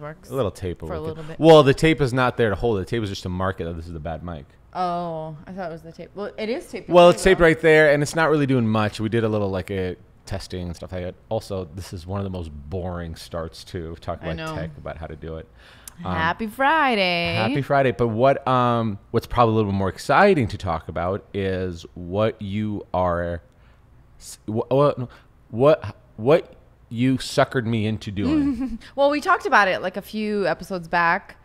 works. A little tape for a little bit. Well, the tape is not there to hold it. The tape is just to mark it that this is a bad mic. Oh, I thought it was the tape. Well, it is taped. Well, it's taped right there, and it's not really doing much. We did a little like a testing and stuff like that. Also, this is one of the most boring starts to talk about tech, about how to do it. Happy Friday. Happy Friday. But what's probably a little bit more exciting to talk about is what you are, what you suckered me into doing. Well, we talked about it like a few episodes back.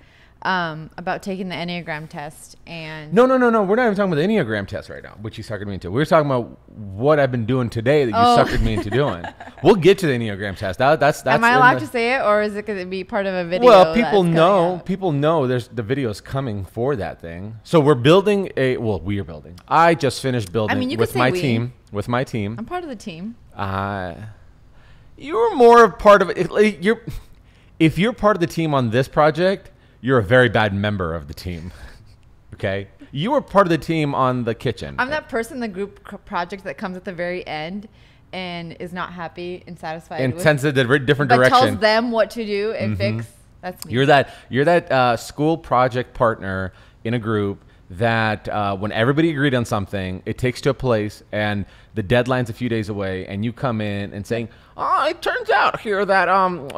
About taking the Enneagram test and no, we're not even talking about the Enneagram test right now, which you suckered me into. We're talking about what I've been doing today that you suckered me into doing. We'll get to the Enneagram test. That's Am I allowed to say it, or is it going to be part of a video? Well, people know there's the videos coming for that thing. So we're building we are building. I just finished building with my team. With my team. I'm part of the team. You're more a part of it. If you're part of the team on this project, you're a very bad member of the team. Okay? You were part of the team on the kitchen. I'm that person in the group project that comes at the very end and is not happy and satisfied. And sends it a different direction. But tells them what to do and fix. That's me. You're that school project partner in a group that when everybody agreed on something, it takes to a place and the deadline's a few days away, and you come in and saying, it turns out here that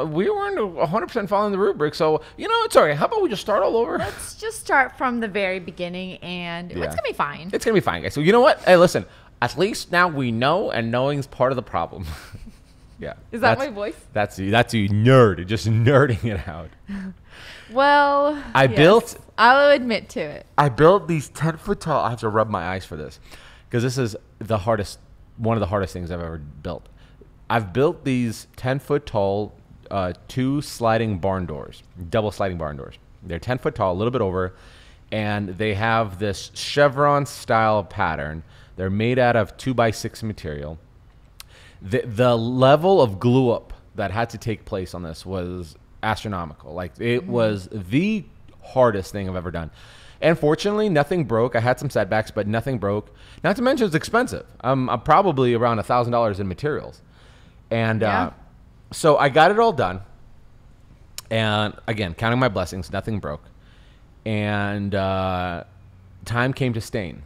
we weren't 100% following the rubric, so it's all right. How about we just start all over? Let's just start from the very beginning, and it's gonna be fine. It's gonna be fine, guys. So you know what? Hey, listen. At least now we know, and knowing's part of the problem. Yeah. Is that my voice? That's you nerd. Just nerding it out. Well, I'll admit to it. I built these 10-foot tall. I have to rub my eyes for this because this is one of the hardest things I've ever built. I've built these 10-foot tall, two sliding barn doors, double sliding barn doors. They're 10 foot tall, a little bit over, and they have this chevron style pattern. They're made out of 2x6 material. The level of glue up that had to take place on this was astronomical. Like it was the hardest thing I've ever done. And fortunately, nothing broke. I had some setbacks, but nothing broke. Not to mention it's expensive. I'm probably around $1,000 in materials. And so I got it all done. And again, counting my blessings, nothing broke. And time came to stain.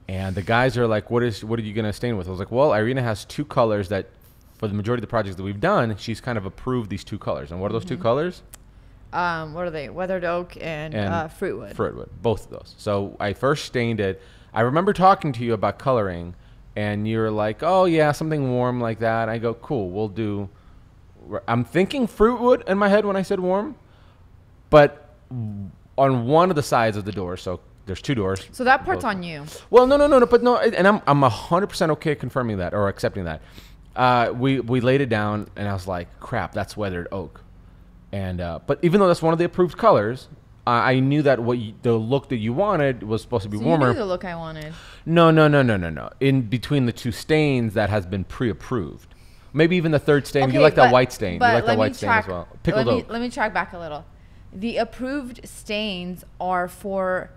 And the guys are like, what are you going to stain with? I was like, well, Irina has two colors that for the majority of the projects that we've done, she's kind of approved these two colors. And what are those two colors? What are they? Weathered oak and fruitwood. Fruitwood, both of those. So I first stained it. I remember talking to you about coloring, and you're like, oh, yeah, something warm like that. I go, cool, we'll do. I'm thinking fruitwood in my head when I said warm, but on one of the sides of the door, so there's two doors. So that part's on you. Well, no, but no, and I'm 100% okay confirming that or accepting that. We laid it down, and I was like, crap, that's weathered oak. And but even though that's one of the approved colors, I knew that the look that you wanted was supposed to be warmer. You knew the look I wanted. No. In between the two stains that has been pre-approved. Maybe even the third stain. Okay, you like that white stain. You like that white stain as well. Pickled oak. Let me track back a little. The approved stains are for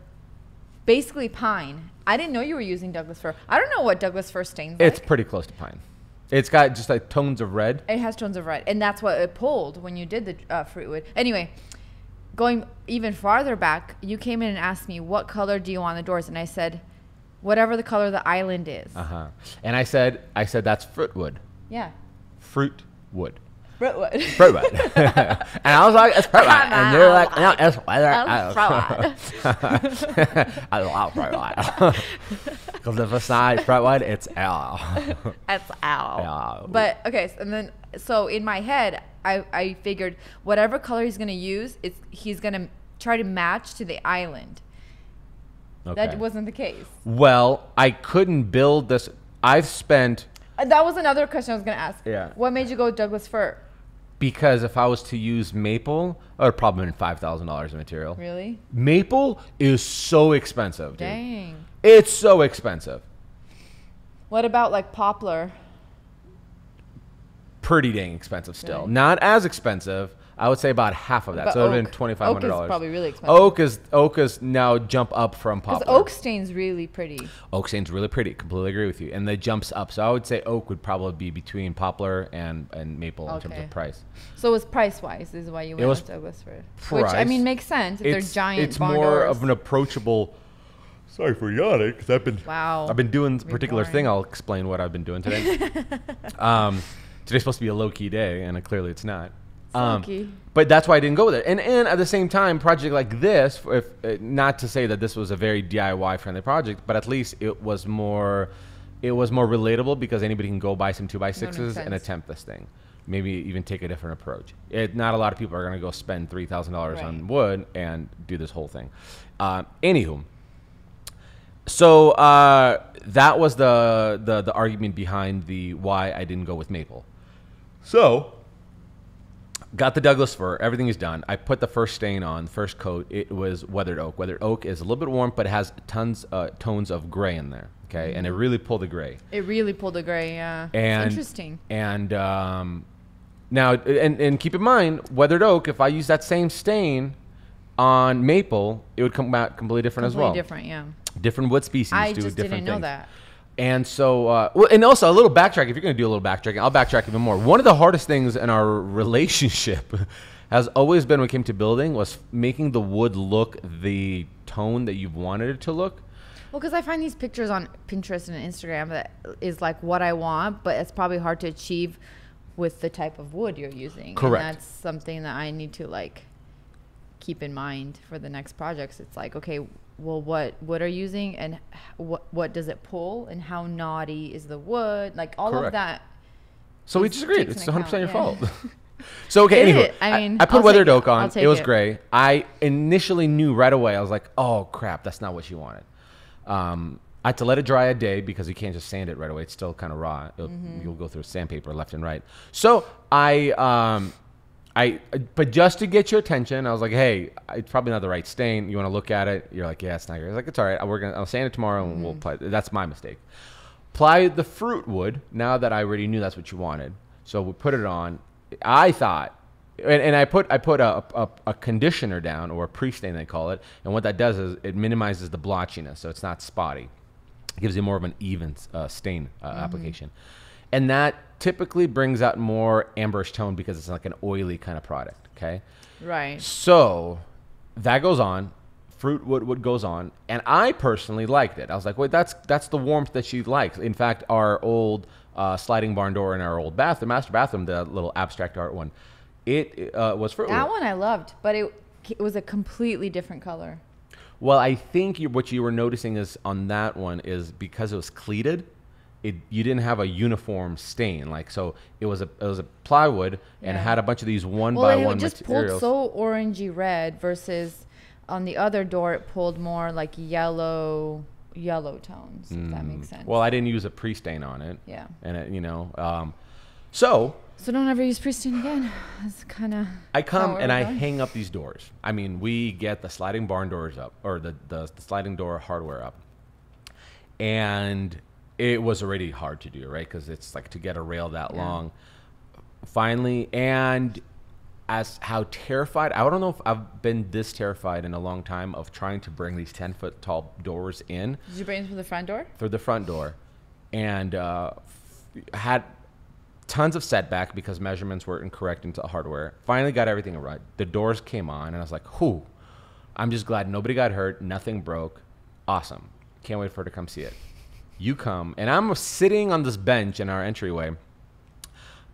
basically pine. I didn't know you were using Douglas fir. I don't know what Douglas fir stains like. It's pretty close to pine. It's got just like tones of red. It has tones of red. And that's what it pulled when you did the fruitwood. Anyway, going even farther back, you came in and asked me, what color do you want the doors? And I said, whatever the color the island is. And I said that's fruitwood. Yeah. Fruitwood. Fruitwood. And I was like, it's fruitwood. And they're like, no, it's weather. I love fruitwood. Because if it's not fruitwood, it's L. It's L. But okay, so in my head, I figured whatever color he's gonna use, he's gonna try to match to the island. Okay. That wasn't the case. Well, I couldn't build this. I've spent. That was another question I was gonna ask. Yeah. What made you go with Douglas fir? Because if I was to use maple, it would probably been $5,000 in material. Really? Maple is so expensive, dude. Dang. It's so expensive. What about like poplar? Pretty dang expensive still. Really? Not as expensive. I would say about half of that. But So it would have been $2,500. Oak is probably really expensive. Oak is now jump up from poplar. Because oak stain's really pretty. Oak stain's really pretty. Completely agree with you. And it jumps up. So I would say oak would probably be between poplar and maple in terms of price. So it was price-wise is why you went with Douglas fir. Which, I mean, makes sense. If they're giant It's barn more doors. of an approachable... Sorry for yawning, because I've been doing this particular thing. I'll explain what I've been doing today. Today's supposed to be a low-key day, and clearly it's not. But that's why I didn't go with it. And at the same time, project like this, not to say that this was a very DIY friendly project, but at least it was more relatable because anybody can go buy some 2x6s and attempt this thing. Maybe even take a different approach. Not a lot of people are going to go spend $3,000 on wood and do this whole thing. Anywho, so that was the argument behind the why I didn't go with maple. So got the Douglas fir. Everything is done. I put the first stain on, the first coat. It was weathered oak. Weathered oak is a little bit warm, but it has tones of gray in there. Okay, and it really pulled the gray. It really pulled the gray. Yeah, and, it's interesting. And now, and keep in mind, weathered oak. If I use that same stain on maple, it would come out completely different as well. Completely different, yeah. Different wood species I do just different didn't know things. that. And so, well, and also a little backtrack. If you're going to do a little backtracking, I'll backtrack even more. One of the hardest things in our relationship has always been when it came to building was making the wood look the tone that you wanted it to look. Well, because I find these pictures on Pinterest and Instagram that is like what I want, but it's probably hard to achieve with the type of wood you're using. Correct. And that's something that I need to like keep in mind for the next projects. It's like, okay, well, what wood are you using, and what does it pull, and how knotty is the wood, like all of that. So we just agreed. It's 100% your fault. So okay, anyway, I put weathered oak on. It was gray. I initially knew right away. I was like, oh crap, that's not what she wanted. I had to let it dry a day because you can't just sand it right away. It's still kind of raw. You'll go through sandpaper left and right. So but just to get your attention, I was like, hey, it's probably not the right stain. You want to look at it? You're like, yeah, it's not good. I was like, it's all right. I'll sand it tomorrow and we'll apply. That's my mistake. Apply the fruit wood now that I already knew that's what you wanted. So we put it on. I thought, and I put a conditioner down, or a pre-stain they call it. And what that does is it minimizes the blotchiness, so it's not spotty. It gives you more of an even stain application. And that typically brings out more amberish tone because it's like an oily kind of product, okay? Right. So that goes on. Fruit wood goes on. And I personally liked it. I was like, wait, that's the warmth that she likes. In fact, our old sliding barn door in our old bathroom, master bathroom, the little abstract art one, it was fruit wood. That one I loved, but it was a completely different color. Well, I think what you were noticing is on that one is because it was cleated, you didn't have a uniform stain. Like, so it was a plywood and had a bunch of these one by one materials. It just pulled so orangey red versus on the other door it pulled more like yellow tones, if that makes sense. Well, I didn't use a pre-stain on it. Yeah. And it, so don't ever use pre-stain again. That's kind of. I come and I hang up these doors. I mean, we get the sliding barn doors up, or the sliding door hardware up, and it was already hard to do, right? Because it's like to get a rail that long. Finally, and as how terrified, I don't know if I've been this terrified in a long time of trying to bring these 10-foot tall doors in. Did you bring them through the front door? Through the front door. And had tons of setback because measurements were incorrect into hardware. Finally got everything right. The doors came on, and I was like, whew, I'm just glad nobody got hurt, nothing broke. Awesome. Can't wait for her to come see it. You come, and I'm sitting on this bench in our entryway.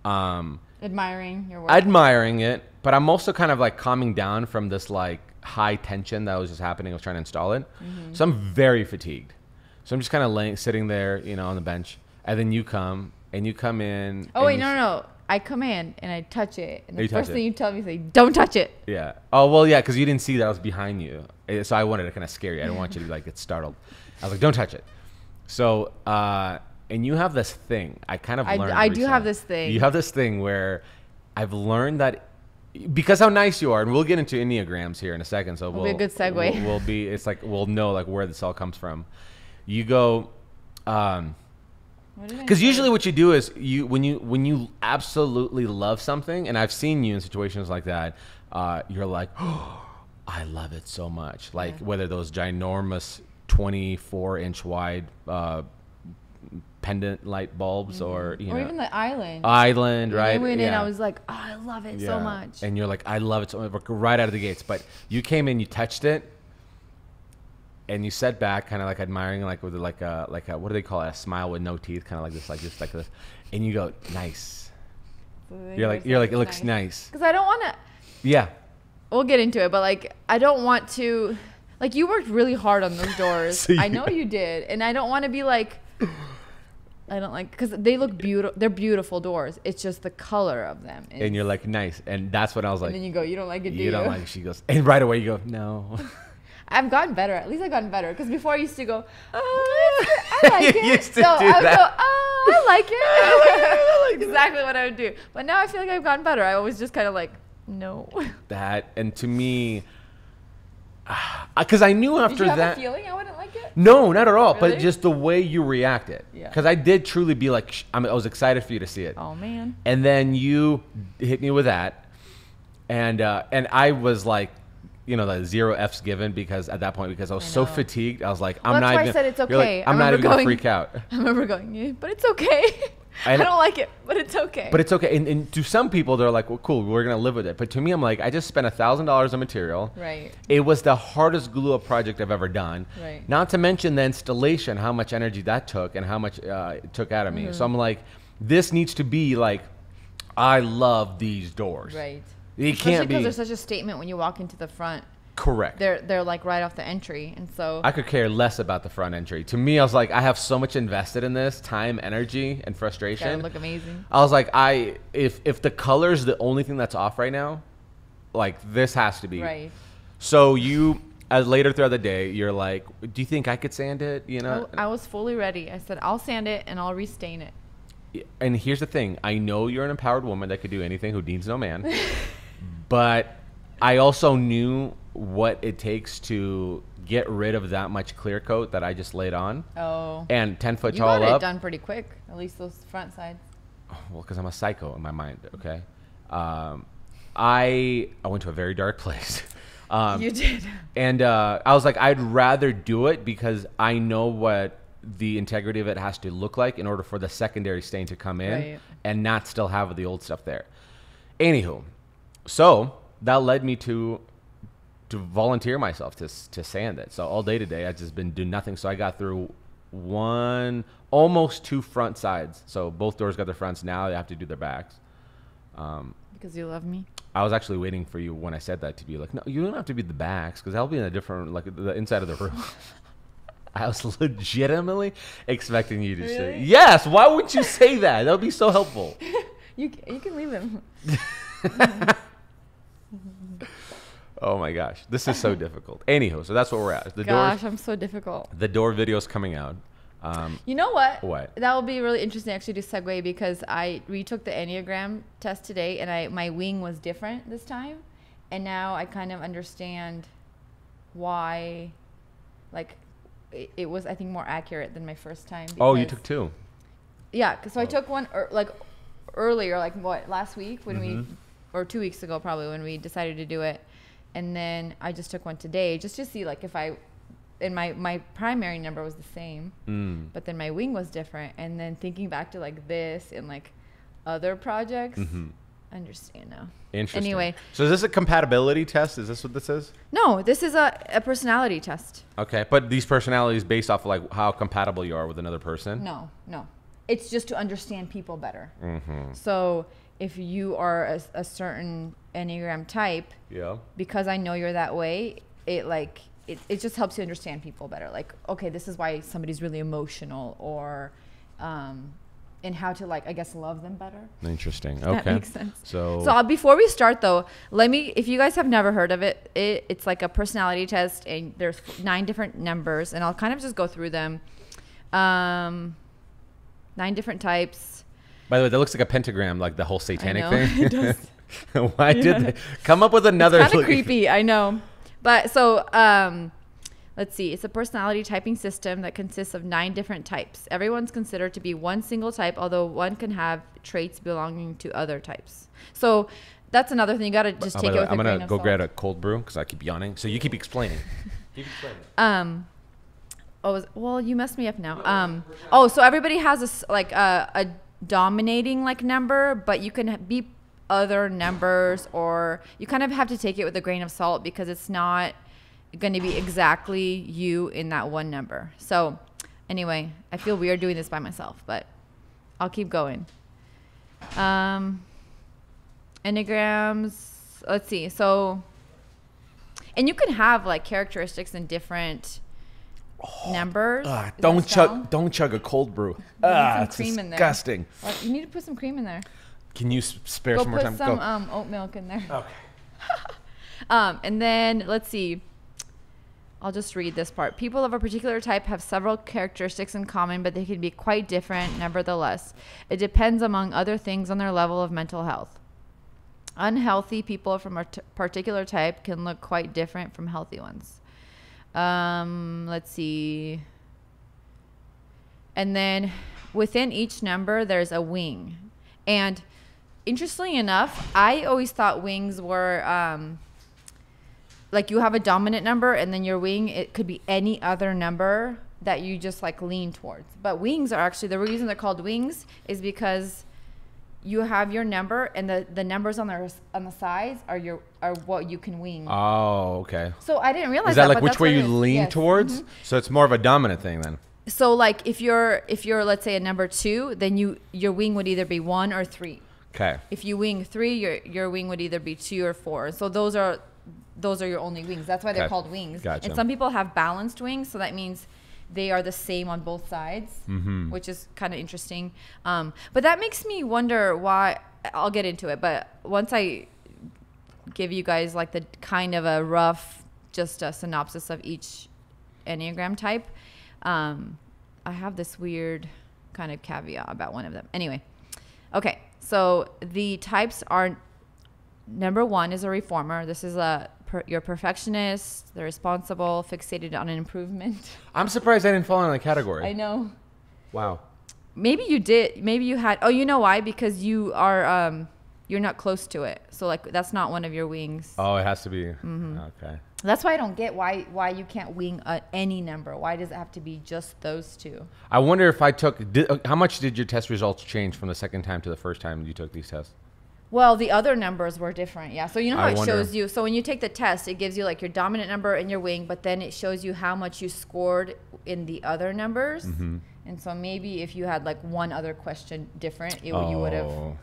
Admiring your work. Admiring it, but I'm also kind of like calming down from this like high tension that was just happening. I was trying to install it. So I'm very fatigued. So I'm just kind of sitting there, on the bench. And then you come in. Oh, wait, no. I come in and I touch it. And the first thing you tell me is, like, don't touch it. Yeah. Oh, well, yeah, because you didn't see that I was behind you. So I wanted to kind of scare you. I didn't want you to like get startled. I was like, don't touch it. So, and you have this thing. I kind of learned. I do have this thing. You have this thing where I've learned that because how nice you are, and we'll get into Enneagrams here in a second. So it'll be a good segue. We'll know like where this all comes from. You go, what Because usually what you do is when you absolutely love something, and I've seen you in situations like that, you're like, oh, I love it so much. Like whether those ginormous 24-inch wide pendant light bulbs or even the island. Right? I went in, I was like, oh, I love it so much. And you're like, I love it so much, right out of the gates. But you came in, you touched it, and you sat back, kind of like admiring, like with like a what do they call it? A smile with no teeth, kind of like this, and you go, nice. So you're like, it looks nice. Because I don't want to. Yeah. We'll get into it, but like, I don't want to. Like, you worked really hard on those doors. So I know you did, and I don't want to be like. I don't like, because they look beautiful. They're beautiful doors. It's just the color of them. And you're like, nice. And that's what I was like. And then you go, you don't like it, do you? You don't like it. She goes, and right away you go, no. I've gotten better. At least I've gotten better. Because before I used to go, I like it. You used to do that. Go, I like it. I like exactly what I would do. But now I feel like I've gotten better. I was just kind of like, no. That, and to me, because I knew after that. Did you have a feeling I wouldn't like it? No, not at all. Really? But just the way you reacted. Yeah. Because I did truly be like, I was excited for you to see it. Oh, man. And then you hit me with that. And I was like, the 0 F's given because at that point, because I was so fatigued, I was like, I'm not even. That's why I said it's okay. Like, I'm not even going to freak out. I remember going, yeah, but it's okay. I don't like it, but it's okay. But it's okay. And to some people, they're like, well, cool, we're going to live with it. But to me, I'm like, I just spent $1,000 on material. Right. It was the hardest glue up project I've ever done. Right. Not to mention the installation, how much energy that took and how much it took out of me. So I'm like, this needs to be like, I love these doors. Right. It Especially can't be. because there's such a statement when you walk into the front. Correct. They're like right off the entry, and so I could care less about the front entry. To me, I was like, I have so much invested in this time, energy, and frustration. Gotta look amazing. I was like, if the color's the only thing that's off right now, like this has to be right. So you, as later throughout the day, you're like, do you think I could sand it? I was fully ready. I said, I'll sand it and I'll restain it. And here's the thing: I know you're an empowered woman that could do anything, who needs no man. But I also knew what it takes to get rid of that much clear coat that I just laid on. Oh. And 10 foot you tall got up. it done pretty quick, at least those front sides. Well, because I'm a psycho in my mind. Okay. I went to a very dark place. You did. And I was like, I'd rather do it because I know what the integrity of it has to look like in order for the secondary stain to come in and not still have the old stuff there. Anywho, so that led me to volunteer myself to sand it. So all day today, I've just been doing nothing. So I got through almost 2 front sides. So both doors got their fronts. Now they have to do their backs. Because you love me. I was actually waiting for you when I said that to be like, no, you don't have to be the backs because that'll be in a different, like the inside of the room. I was legitimately expecting you to say, yes, why wouldn't you say that? That would be so helpful. You can leave him. Oh my gosh, this is so difficult. Anywho, so that's what we're at. I'm so difficult. The door video's coming out. You know what? What? That will be really interesting actually to segue because I retook the Enneagram test today and my wing was different this time. And now I kind of understand why, like, it was, I think, more accurate than my first time. Oh, you took 2? Yeah, so I took one earlier, like what, last week when or 2 weeks ago probably when we decided to do it. And then I just took one today just to see like if and my primary number was the same, but then my wing was different. And then thinking back to like this and like other projects, I understand now. Interesting. Anyway. So is this a compatibility test? Is this what this is? No, this is a personality test. Okay, but these personalities based off of like how compatible you are with another person? No. It's just to understand people better. So if you are a certain Enneagram type, because I know you're that way, it just helps you understand people better. Like, okay, this is why somebody's really emotional, or and how to, like, I guess, love them better. Interesting. Okay. That makes sense. So before we start though, if you guys have never heard of it, it's like a personality test and there's 9 different numbers and I'll kind of just go through them. 9 different types. By the way, that looks like a pentagram, like the whole satanic thing. It does. Why did they come up with another? It's kind of creepy, I know. But so Let's see. It's a personality typing system that consists of 9 different types. Everyone's considered to be one single type, although one can have traits belonging to other types. So that's another thing. You got to just take it with a grain of salt. I'm going to go grab a cold brew because I keep yawning. So you keep explaining. Well, you messed me up now. So everybody has a dominating like number, but you can be other numbers, or you kind of have to take it with a grain of salt because it's not going to be exactly you in that one number. So anyway, I feel weird doing this by myself, but I'll keep going. Enneagrams, let's see. So, and you can have like characteristics in different numbers. Don't chug a cold brew. It's cream disgusting. Well, you need to put some cream in there. Can you spare some more time? Put some oat milk in there. Okay. And then let's see. I'll just read this part. People of a particular type have several characteristics in common, but they can be quite different nevertheless. It depends, among other things, on their level of mental health. Unhealthy people from a particular type can look quite different from healthy ones. Let's see. And then within each number, there's a wing. And interestingly enough, I always thought wings were... like you have a dominant number and then your wing, it could be any other number that you just like lean towards. But wings are actually, the reason they're called wings is because you have your number and the numbers on the sides are what you can wing. Oh, okay. So I didn't realize that. Is that like which way you lean towards? Mm-hmm. So it's more of a dominant thing then. So like if you're let's say a number 2, then your wing would either be 1 or 3. Okay. If you wing 3, your wing would either be 2 or 4. So those are your only wings. That's why they're called wings. Gotcha. And some people have balanced wings, so that means they are the same on both sides, which is kind of interesting. But that makes me wonder why. I'll get into it, but once I give you guys like the kind of a rough, just a synopsis of each Enneagram type, I have this weird kind of caveat about one of them. Anyway, okay, so the types are, number 1 is a reformer. This is you're perfectionist, they're responsible, fixated on an improvement. I'm surprised I didn't fall in that category. I know. Wow. Maybe you did. Maybe you had. Oh, you know why? Because you are, you're not close to it. So like that's not one of your wings. Oh, it has to be. Mm-hmm. Okay. That's why I don't get why you can't wing any number. Why does it have to be just those 2? I wonder if I took, how much did your test results change from the second time to the first time you took these tests? Well, the other numbers were different, yeah. So you know how it shows you. So when you take the test, it gives you like your dominant number and your wing, but then it shows you how much you scored in the other numbers. Mm-hmm. And so maybe if you had like one other question different, you would have.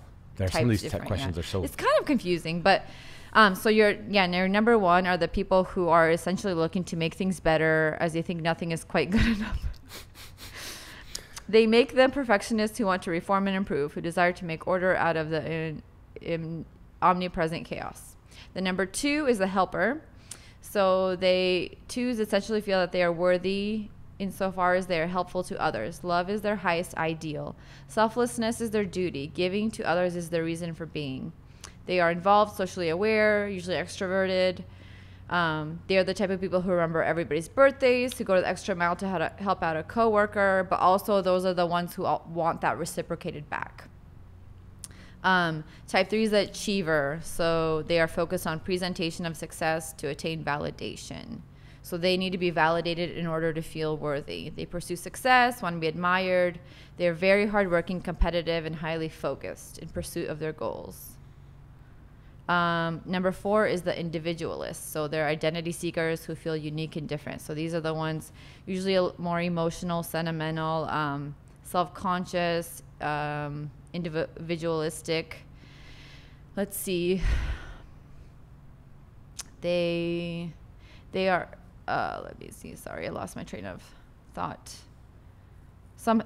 Some of these questions are so. It's kind of confusing, but so your number 1 are the people who are essentially looking to make things better, as they think nothing is quite good enough. They make them perfectionists who want to reform and improve, who desire to make order out of the omnipresent chaos. The number 2 is the helper. So twos essentially feel that they are worthy insofar as they are helpful to others. Love is their highest ideal. Selflessness is their duty. Giving to others is their reason for being. They are involved, socially aware, usually extroverted. They are the type of people who remember everybody's birthdays, who go the extra mile to help out a coworker, but also those are the ones who want that reciprocated back. Type 3 is the achiever. So they are focused on presentation of success to attain validation. So they need to be validated in order to feel worthy. They pursue success, want to be admired. They're very hardworking, competitive, and highly focused in pursuit of their goals. Number 4 is the individualist. So they're identity seekers who feel unique and different. So these are the ones usually more emotional, sentimental, self-conscious, individualistic. Let's see. They are. Let me see. Sorry, I lost my train of thought.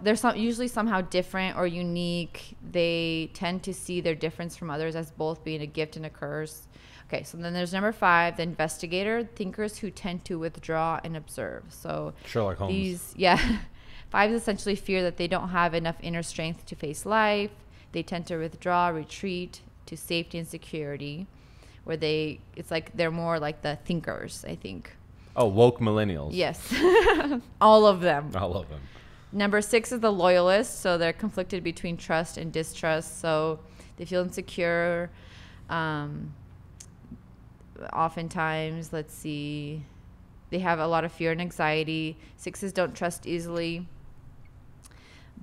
They're usually somehow different or unique. They tend to see their difference from others as both being a gift and a curse. Okay, so then there's number 5, the investigator, thinkers who tend to withdraw and observe. So Sherlock Holmes. 5s essentially fear that they don't have enough inner strength to face life. They tend to withdraw, retreat to safety and security, where it's like they're more like the thinkers, I think. Oh, woke millennials. Yes. All of them. All of them. Number 6 is the loyalist. So they're conflicted between trust and distrust. So they feel insecure. Oftentimes, let's see, they have a lot of fear and anxiety. 6s don't trust easily.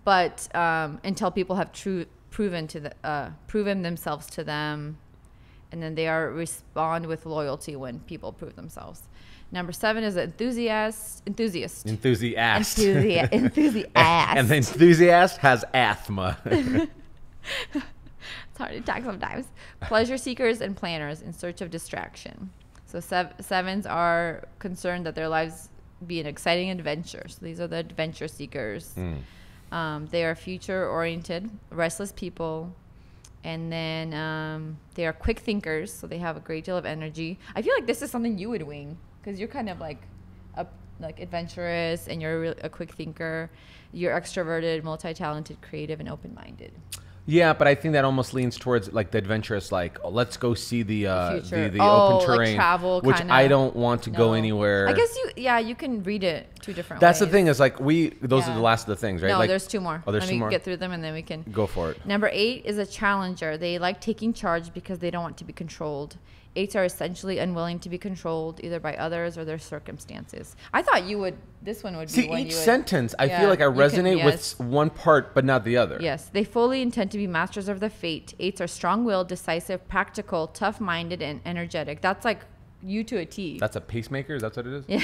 But until people have proven themselves to them, and then they respond with loyalty when people prove themselves. Number 7 is enthusiast. And the enthusiast has asthma. It's hard to talk sometimes. Pleasure seekers and planners in search of distraction. So 7s are concerned that their lives be an exciting adventure. So these are the adventure seekers. They are future-oriented, restless people. And then they are quick thinkers, so they have a great deal of energy. I feel like this is something you would wing, because you're kind of like adventurous, and you're a quick thinker. You're extroverted, multi-talented, creative, and open-minded. Yeah, but I think that almost leans towards like the adventurous, like, oh, let's go see the open terrain, like travel, which I don't want to go anywhere. I guess you can read it 2 different That's ways. the thing is like those are the last of the things, right? No, like, there's 2 more. Oh, there's 2 more? Let me get through them and then we can go for it. Number 8 is a challenger. They like taking charge because they don't want to be controlled. 8s are essentially unwilling to be controlled either by others or their circumstances. I thought this one would be one each sentence, I feel like I resonate with one part, but not the other. Yes. They fully intend to be masters of their fate. 8s are strong-willed, decisive, practical, tough-minded, and energetic. That's like you to a T. That's a pacemaker? That's what it is? Yeah.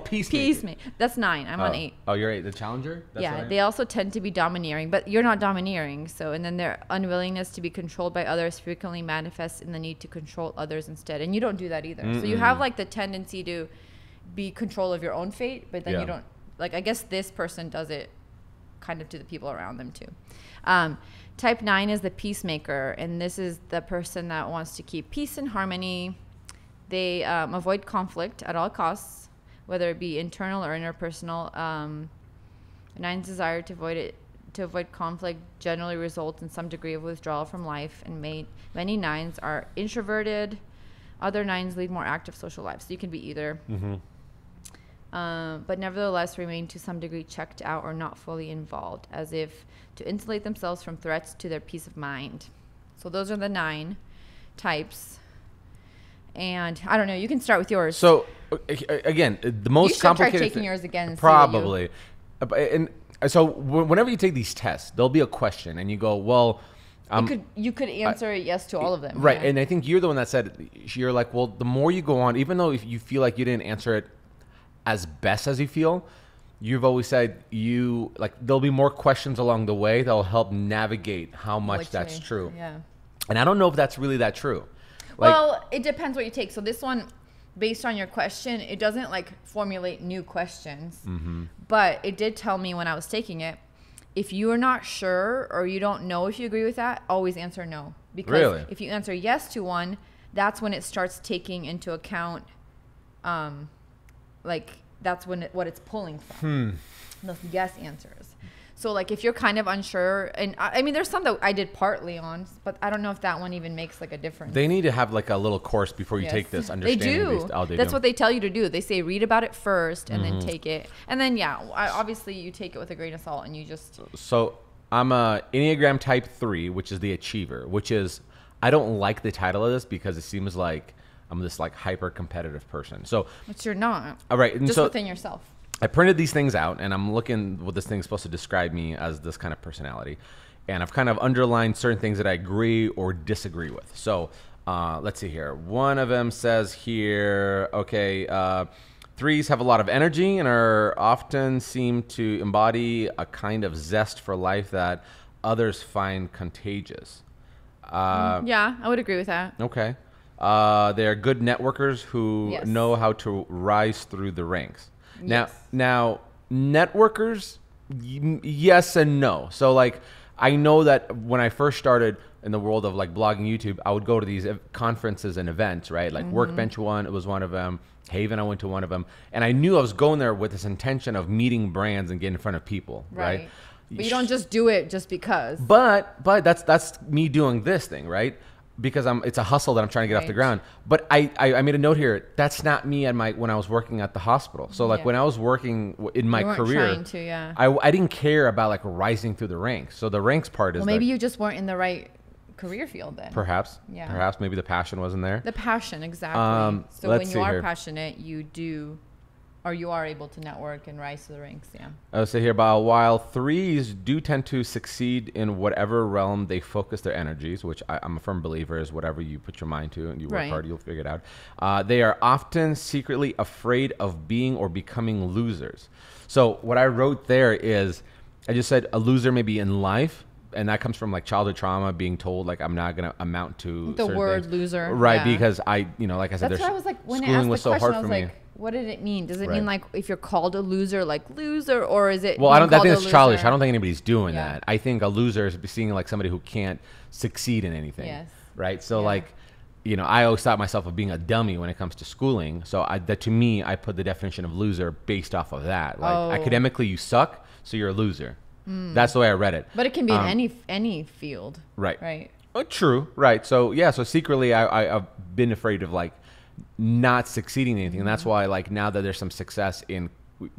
Peacemaker. Peacemaker. That's 9. I'm on 8. Oh, you're 8. The challenger? That's they also tend to be domineering, but you're not domineering. So, and then their unwillingness to be controlled by others frequently manifests in the need to control others instead. And you don't do that either. So you have like the tendency to be control of your own fate, but then you don't, like, I guess this person does it kind of to the people around them too. Type 9 is the peacemaker, and this is the person that wants to keep peace and harmony. They avoid conflict at all costs, whether it be internal or interpersonal. 9's desire to avoid conflict generally results in some degree of withdrawal from life, and many 9s are introverted. Other 9s lead more active social lives. So you can be either. But nevertheless remain to some degree checked out or not fully involved, as if to insulate themselves from threats to their peace of mind. So those are the 9 types. And I don't know, you can start with yours. So again, the most complicated try taking yours again. And probably. And so whenever you take these tests, there'll be a question and you go, well, you could answer yes to all of them. Right. Yeah. And I think you're the one that said, you're like, well, the more you go on, even though if you feel like you didn't answer it as best as you feel, you've always said there'll be more questions along the way that'll help navigate how much that's true. Yeah. And I don't know if that's really that true. Well, it depends what you take. So this one, based on your question, it doesn't like formulate new questions, but it did tell me when I was taking it, if you are not sure or you don't know if you agree with that, always answer no. Because if you answer yes to one, that's when it starts taking into account, that's when what it's pulling from. Those yes answers. So like if you're kind of unsure, and I mean there's some that I did partly on, but I don't know if that one even makes like a difference. They need to have like a little course before you take this. They do. That's what they tell you to do. They say read about it first and then take it. And then obviously you take it with a grain of salt and you just. So I'm a Enneagram type 3, which is the achiever, which is, I don't like the title of this because it seems like I'm this like hyper competitive person. So. But you're not. All right. And just within yourself. I printed these things out, and I'm looking what this thing's supposed to describe me as this kind of personality. And I've kind of underlined certain things that I agree or disagree with. So let's see here. One of them says here, okay, 3s have a lot of energy and are often seem to embody a kind of zest for life that others find contagious. Yeah, I would agree with that. Okay. They are good networkers who know how to rise through the ranks. Now, networkers, yes and no. So, like, I know that when I first started in the world of, like, blogging YouTube, I would go to these conferences and events, right? Like, Workbench was one of them. Haven, I went to one of them. And I knew I was going there with this intention of meeting brands and getting in front of people, right? But you don't just do it just because. But that's me doing this thing, right? because it's a hustle that I'm trying to get off the ground. But I made a note here. That's not me when I was working at the hospital. So like when I was working in my career, trying to, I didn't care about like rising through the ranks. So the ranks part is maybe you just weren't in the right career field then. Perhaps. Perhaps maybe the passion wasn't there. The passion, exactly. So when you are passionate, you are able to network and rise to the ranks. I would say here, while 3s do tend to succeed in whatever realm they focus their energies, which I'm a firm believer is whatever you put your mind to and you work hard, you'll figure it out. They are often secretly afraid of being or becoming losers. So what I wrote there is, I just said a loser maybe in life. And that comes from like childhood trauma, being told like I'm not going to amount to the word things. Loser. Right. Because like I said, that's why I was like, when I asked the question, I was like, what did it mean? Does it mean like if you're called a loser, like loser, or is it? Well, I think it's childish. I don't think anybody's doing that. I think a loser is seeing like somebody who can't succeed in anything. Yes. Right. So like, I always thought myself of being a dummy when it comes to schooling. So to me, I put the definition of loser based off of that. Like academically, you suck, so you're a loser. That's the way I read it. But it can be in any field. Right. Right. Oh, true. Right. So so secretly I've been afraid of like not succeeding in anything. And that's why like now that there's some success in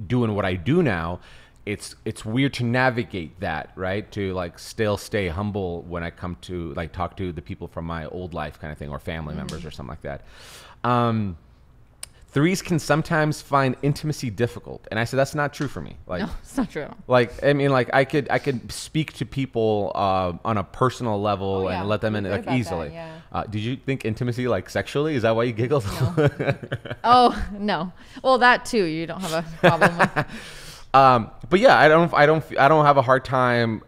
doing what I do now, it's weird to navigate that, right? To like still stay humble when I come to like talk to the people from my old life kind of thing, or family members or something like that. 3s can sometimes find intimacy difficult, and I said that's not true for me. Like, no, it's not true. Like, I mean, like I could speak to people on a personal level and let them in like easily. Did you think intimacy like sexually? Is that why you giggled? No. Oh no. Well, that too. You don't have a problem with. But yeah, I don't have a hard time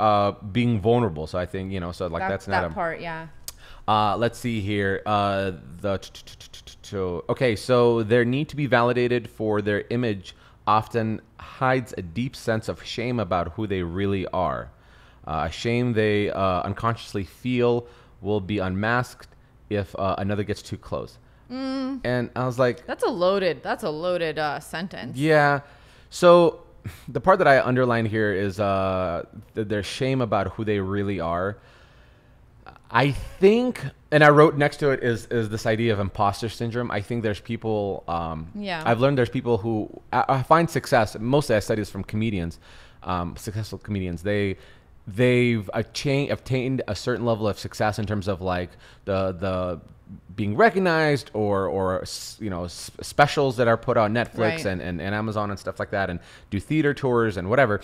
being vulnerable. So I think so like that's not that part. Yeah. Let's see here. Okay, so their need to be validated for their image often hides a deep sense of shame about who they really are. A shame they unconsciously feel will be unmasked if another gets too close. And I was like, that's a loaded sentence. Yeah. So the part that I underlined here is their shame about who they really are. I think, and I wrote next to it is this idea of imposter syndrome. I think there's people, I've learned there's people who I find success. Mostly I study this from comedians, successful comedians. They've obtained a certain level of success in terms of like the being recognized or specials that are put on Netflix and Amazon and stuff like that, and do theater tours and whatever.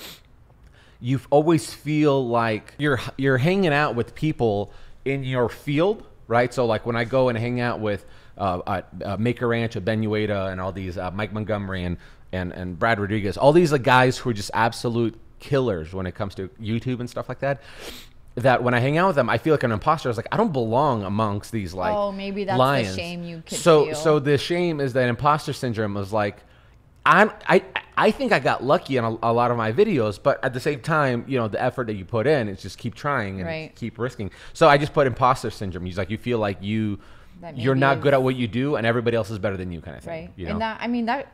You always feel like you're hanging out with people in your field, right? So like when I go and hang out with Maker Ranch, Ben Ueda, and all these Mike Montgomery and Brad Rodriguez, all these guys who are just absolute killers when it comes to YouTube and stuff like that. That when I hang out with them, I feel like an imposter. I was like, I don't belong amongst these maybe that's lions. The shame you could feel. So the shame is that imposter syndrome was like, I think I got lucky on a lot of my videos, but at the same time, the effort that you put in is just keep trying and keep risking. So I just put imposter syndrome. It's like you feel like you're not good at what you do and everybody else is better than you kind of thing. Right. And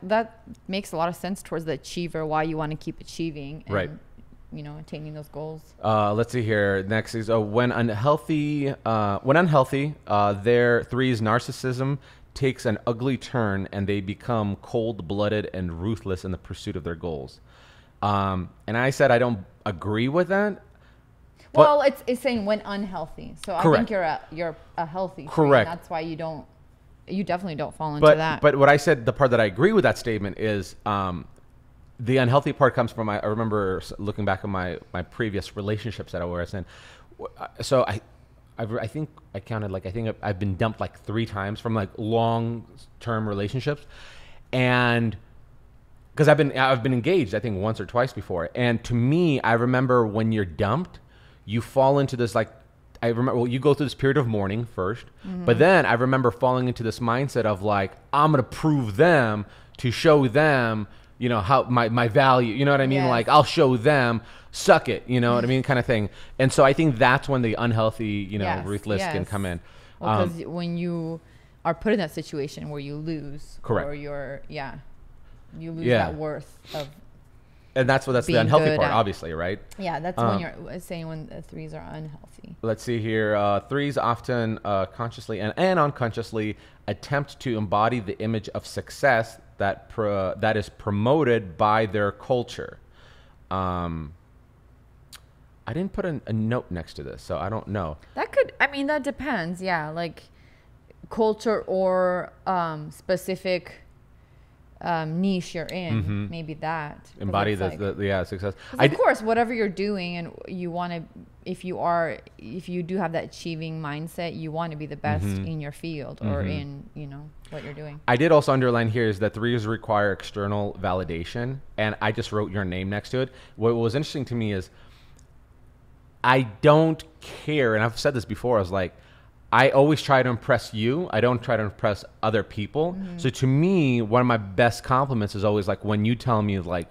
that makes a lot of sense towards the achiever, why you want to keep achieving and, attaining those goals. Let's see here. Next is when unhealthy, their 3's narcissism takes an ugly turn and they become cold-blooded and ruthless in the pursuit of their goals. And I said I don't agree with that. Well, it's saying when unhealthy. So correct. I think you're a healthy. Correct. That's why you definitely don't fall into that. But what I said, the part that I agree with that statement is the unhealthy part comes from I remember looking back at my previous relationships that I was in. So I think I counted I've been dumped like 3 times from like long-term relationships, and because I've been engaged I think once or twice before, and to me I remember when you're dumped, you fall into this you go through this period of mourning first, but then I remember falling into this mindset of like I'm gonna prove them to show them how my value, you know what I mean? Yes. Like I'll show them, suck it, you know what I mean, kind of thing. And so I think that's when the unhealthy, ruthless can come in. Well, because when you are put in that situation where you lose, correct, or you lose that worth of And that's the being unhealthy good part, at. obviously, right? Yeah, that's when you're saying when the threes are unhealthy. Let's see here. Threes often consciously and unconsciously attempt to embody the image of success that is promoted by their culture. I didn't put a note next to this, so I don't know. That depends. Yeah, like culture or specific niche you're in, maybe that embody the success. Of course, whatever you're doing, and you want to, if you do have that achieving mindset, you want to be the best in your field or in what you're doing. I did also underline here is that threes require external validation, and I just wrote your name next to it. What was interesting to me is I don't care, and I've said this before. I was like, I always try to impress you. I don't try to impress other people. So to me, one of my best compliments is always like when you tell me like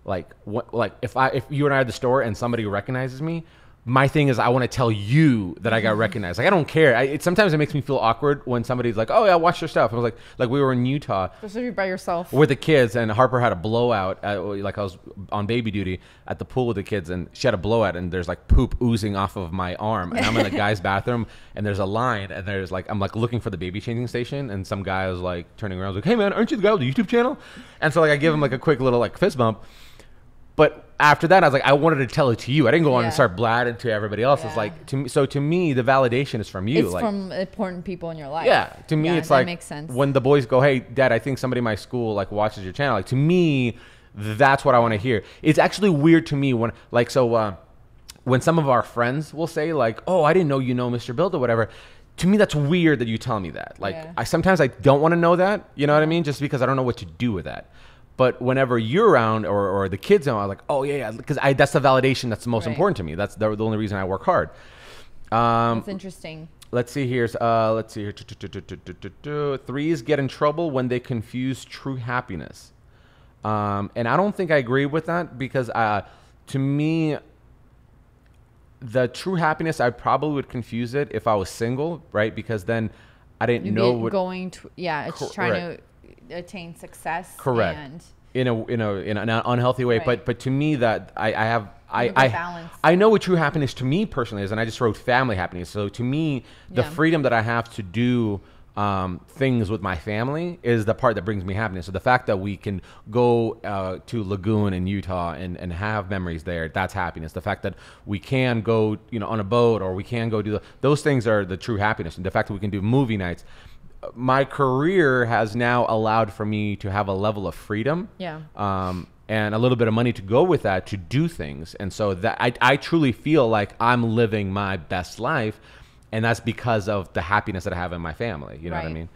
if you and I are at the store and somebody recognizes me, my thing is I want to tell you that I got recognized. Like I don't care. Sometimes it makes me feel awkward when somebody's like, "Oh yeah, watch your stuff." I was like we were in Utah, especially by yourself with the kids, and Harper had a blowout. Like I was on baby duty at the pool with the kids, and she had a blowout, and there's like poop oozing off of my arm, and I'm in the guy's bathroom, and there's a line, and there's like I'm like looking for the baby changing station, and some guy was like turning around, was like, "Hey man, aren't you the guy with the YouTube channel?" And so like I give him like a quick little like fist bump. But after that, I was like, I wanted to tell it to you. I didn't go on and start blathering to everybody else. It's like to me, the validation is from you. It's from important people in your life. Yeah, to me, it's like makes sense. When the boys go, "Hey, Dad, I think somebody in my school like watches your channel." Like to me, that's what I want to hear. It's actually weird to me when when some of our friends will say like, "Oh, I didn't know you know Mr. Build or whatever." To me, that's weird that you tell me that. Like I sometimes I don't want to know that. You know what I mean? Just because I don't know what to do with that. But whenever you're around or the kids know, I'm like, oh yeah, because that's the validation that's the most important to me. That's the only reason I work hard. That's interesting. Let's see here. Threes get in trouble when they confuse true happiness. And I don't think I agree with that because to me, the true happiness, I probably would confuse it if I was single, right? Because then I didn't know what it's trying to attain success. Correct. And in an unhealthy way. But to me that balance. I know what true happiness to me personally is, and I just wrote family happiness. So to me, the freedom that I have to do things with my family is the part that brings me happiness. So the fact that we can go to Lagoon in Utah and have memories there, that's happiness. The fact that we can go on a boat, or we can go do those things are the true happiness. And the fact that we can do movie nights. My career has now allowed for me to have a level of freedom, and a little bit of money to go with that to do things. And so that I truly feel like I'm living my best life, and that's because of the happiness that I have in my family. You know what I mean?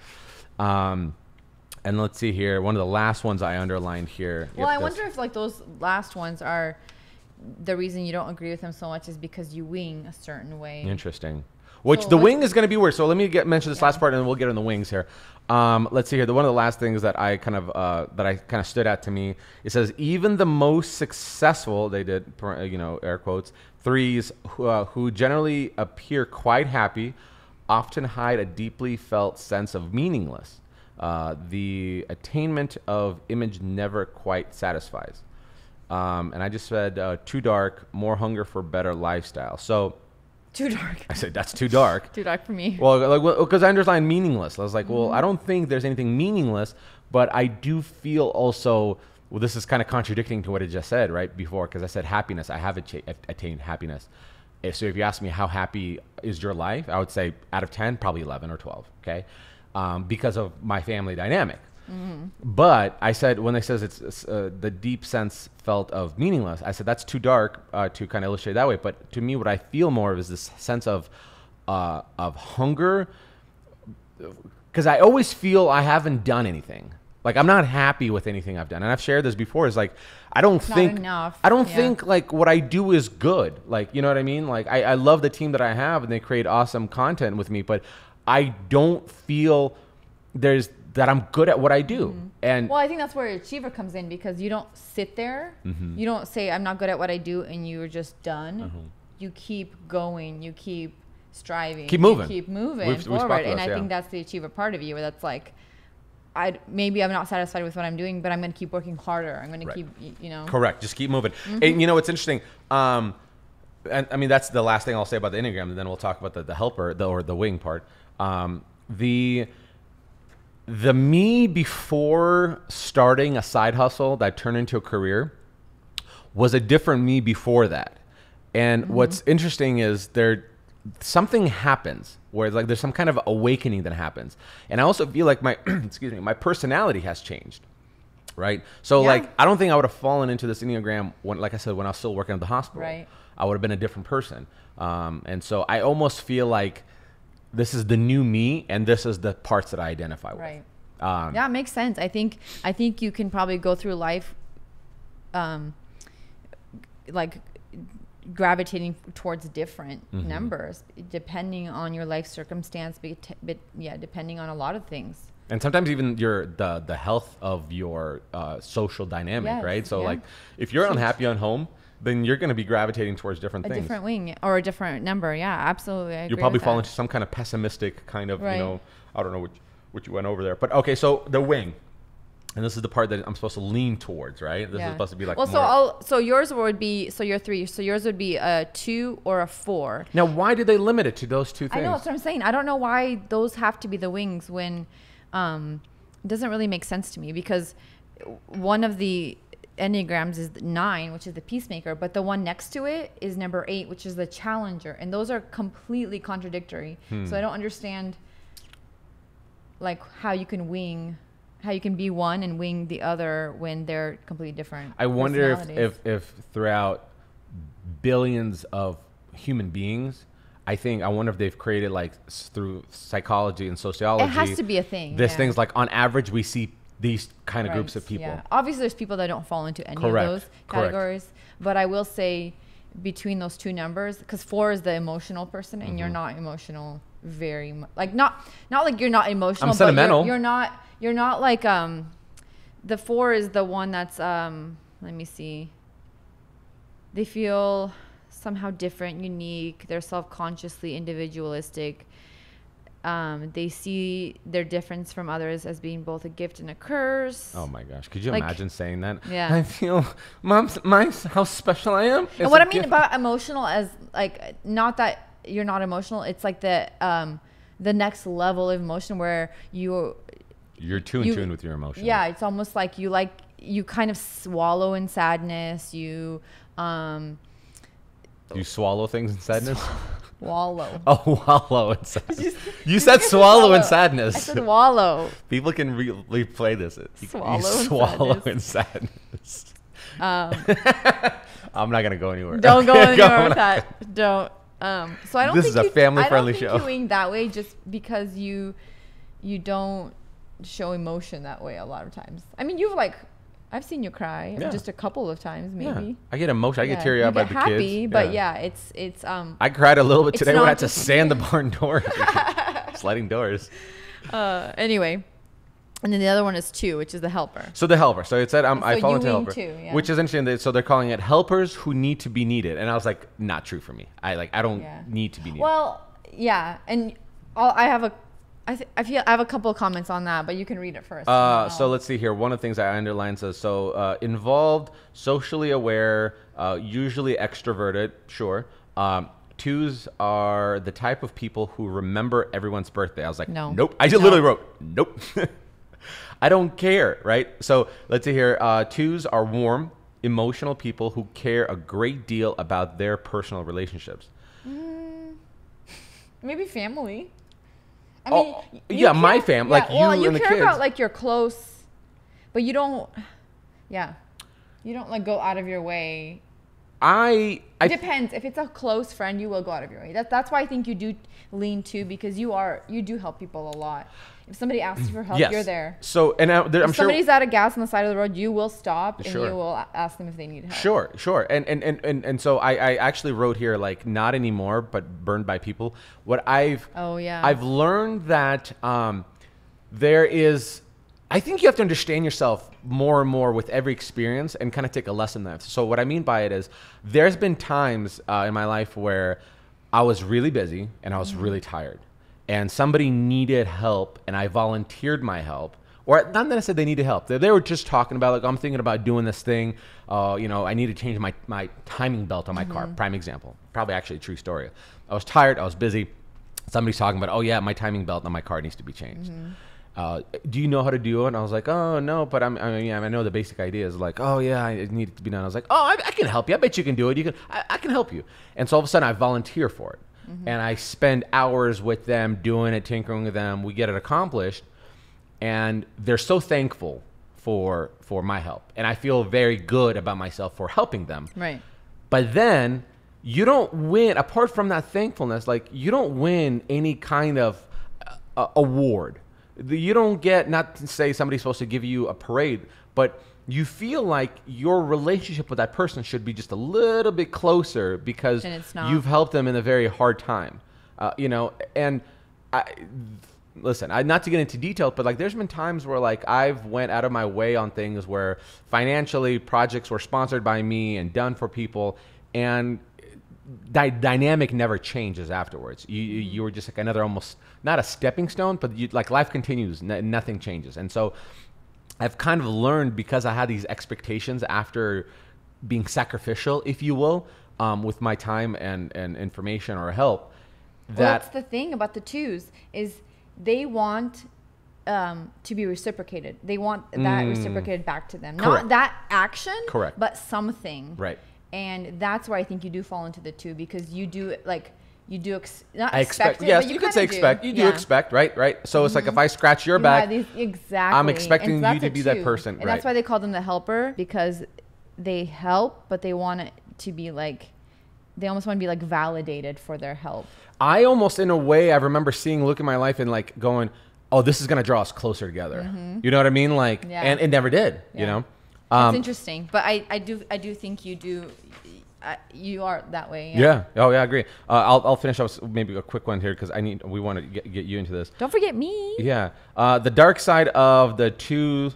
And let's see here. One of the last ones I underlined here. Well, I wonder if like those last ones are the reason you don't agree with them so much is because you wing a certain way. Interesting. Which the wing is going to be weird. So let me mention this last part, and then we'll get on the wings here. Let's see here. One of the last things that I kind of stood out to me. It says even the most successful, they did air quotes, threes who generally appear quite happy, often hide a deeply felt sense of meaningless. The attainment of image never quite satisfies. And I just said too dark, more hunger for better lifestyle. So. Too dark. I said, that's too dark. Too dark for me. Well, because I underlined meaningless. I was like, well, I don't think there's anything meaningless, but I do feel also, well, this is kind of contradicting to what I just said right before, because I said happiness. I have attained happiness. So if you ask me how happy is your life, I would say out of 10, probably 11 or 12, okay? Because of my family dynamic. But I said, when they says it's the deep sense felt of meaningless, I said that's too dark to kind of illustrate that way. But to me, what I feel more of is this sense of hunger, because I always feel I haven't done anything. Like I'm not happy with anything I've done, and I've shared this before. Is like I don't think like what I do is good. Like you know what I mean? Like I love the team that I have, and they create awesome content with me, but I don't feel that I'm good at what I do. And well, I think that's where achiever comes in, because you don't sit there. You don't say I'm not good at what I do and you're just done. You keep going, you keep striving, keep moving forward. And I think that's the achiever part of you, where that's like maybe I'm not satisfied with what I'm doing, but I'm going to keep working harder. I'm going to keep, Correct. Just keep moving. And it's interesting. And I mean, that's the last thing I'll say about the Enneagram, and then we'll talk about the helper, or the wing part. The me before starting a side hustle that turned into a career was a different me before that. And what's interesting is something happens where it's like there's some kind of awakening that happens. And I also feel like my my personality has changed. Right. So like, I don't think I would have fallen into this Enneagram when, like I said, when I was still working at the hospital. Right. I would have been a different person. And so I almost feel like this is the new me, and this is the parts that I identify with. Right. Yeah, it makes sense. I think you can probably go through life, like gravitating towards different numbers depending on your life circumstance, but depending on a lot of things. And sometimes even the health of your social dynamic, right? So like if you're unhappy on home, then you're going to be gravitating towards different things. A different wing or a different number. Yeah, absolutely. I agree. You'll probably fall into some kind of pessimistic kind of, I don't know what you went over there. But okay, so the wing. And this is the part that I'm supposed to lean towards, right? This is supposed to be like so yours would be, so you're 3. So yours would be a 2 or a 4. Now, why did they limit it to those two things? I know, that's what I'm saying. I don't know why those have to be the wings when it doesn't really make sense to me, because one of the Enneagrams is 9, which is the peacemaker, but the one next to it is number 8, which is the challenger. And those are completely contradictory. So I don't understand like how you can be one and wing the other when they're completely different. I wonder if throughout billions of human beings, I wonder if they've created, like through psychology and sociology, it has to be a thing. Things like on average we see these kind of groups of people. Yeah. Obviously there's people that don't fall into any of those categories, but I will say between those two numbers, because 4 is the emotional person and you're not emotional very much. Like not like you're not emotional, I'm sentimental. But you're not like the 4 is the one that's let me see. They feel somehow different, unique. They're self-consciously individualistic. They see their difference from others as being both a gift and a curse. Oh my gosh. Could you imagine saying that? Yeah. I feel how special I am. And what I mean about emotional as like, not that you're not emotional. It's like the next level of emotion where you're too in tune with your emotions. Yeah. It's almost like you kind of swallow in sadness. You swallow things in sadness? Wallow. Oh, wallow in sadness. You said swallow in sadness. I said wallow. People can replay this. Swallow in sadness. I'm not going to go anywhere. Don't go anywhere with that. Don't. So I don't this think is a family-friendly show. You're doing that way just because you don't show emotion that way a lot of times. I mean, I've seen you cry just a couple of times, maybe. Yeah. I get emotional. I get teary-eyed by the kids. Happy, but it's. I cried a little bit today when I had to sand the barn door, sliding doors. Anyway, and then the other one is 2, which is the helper. So the helper. So it said I fall into helper, 2, which is interesting. So they're calling it helpers who need to be needed, and I was like, not true for me. I don't need to be needed. Well, yeah, and I have a couple of comments on that, but you can read it first. So let's see here. One of the things I underlined says, involved, socially aware, usually extroverted, sure. 2s are the type of people who remember everyone's birthday. I was like, nope. I just literally wrote, nope. I don't care, right? So let's see here. 2s are warm, emotional people who care a great deal about their personal relationships. Maybe family. I mean, my family, like you and the kids. You care about like your close, but you don't. Yeah, you don't like go out of your way. It depends. If it's a close friend, you will go out of your way. That's why I think you do lean 2, because you do help people a lot. If somebody asks you for help, you're there. So, and I'm sure somebody's out of gas on the side of the road, you will stop and you will ask them if they need help. Sure. And so I actually wrote here, like, not anymore, but burned by people. I've learned that there is, I think you have to understand yourself more and more with every experience and kind of take a lesson there. So what I mean by it is there's been times in my life where I was really busy and I was really tired. And somebody needed help, and I volunteered my help, or not that I said they needed help. They were just talking about, like, I'm thinking about doing this thing. I need to change my timing belt on my car. Prime example. Probably actually a true story. I was tired. I was busy. Somebody's talking about, oh yeah, my timing belt on my car needs to be changed. Do you know how to do it? And I was like, oh no, but I know the basic idea is like, oh yeah, it needed to be done. I was like, oh, I can help you. I bet you can do it. I can help you. And so all of a sudden I volunteer for it. And I spend hours with them doing it, tinkering with them. We get it accomplished. And they're so thankful for my help. And I feel very good about myself for helping them. Right. But then you don't win, apart from that thankfulness, like you don't win any kind of award. You don't get, not to say somebody's supposed to give you a parade, but you feel like your relationship with that person should be just a little bit closer because you've helped them in a very hard time. And listen, not to get into detail, but like there's been times where like I've went out of my way on things where financially projects were sponsored by me and done for people, and dynamic never changes afterwards. You were just like another, almost not a stepping stone, but like life continues, nothing changes. And so I've kind of learned, because I had these expectations after being sacrificial, if you will, with my time and information or help. That's the thing about the twos, is they want to be reciprocated. They want that reciprocated back to them. Correct. Not that action, correct, but something. Right. And that's where I think you do fall into the two, because you do like you do not I expect it, yes, but you could say expect. You do yeah. expect, right? So it's like if I scratch your back, exactly. I'm expecting you to be that person, and that's why they call them the helper, because they help, but they want it to be like, they almost want to be like validated for their help. I almost, in a way, I remember look at my life and like going, oh, this is going to draw us closer together. You know what I mean? Like, and it never did, you know? It's interesting, but I do think you are that way. Yeah. Oh yeah, I agree. I'll finish up with maybe a quick one here, because we want to get you into this. Don't forget me. Yeah. The dark side of the two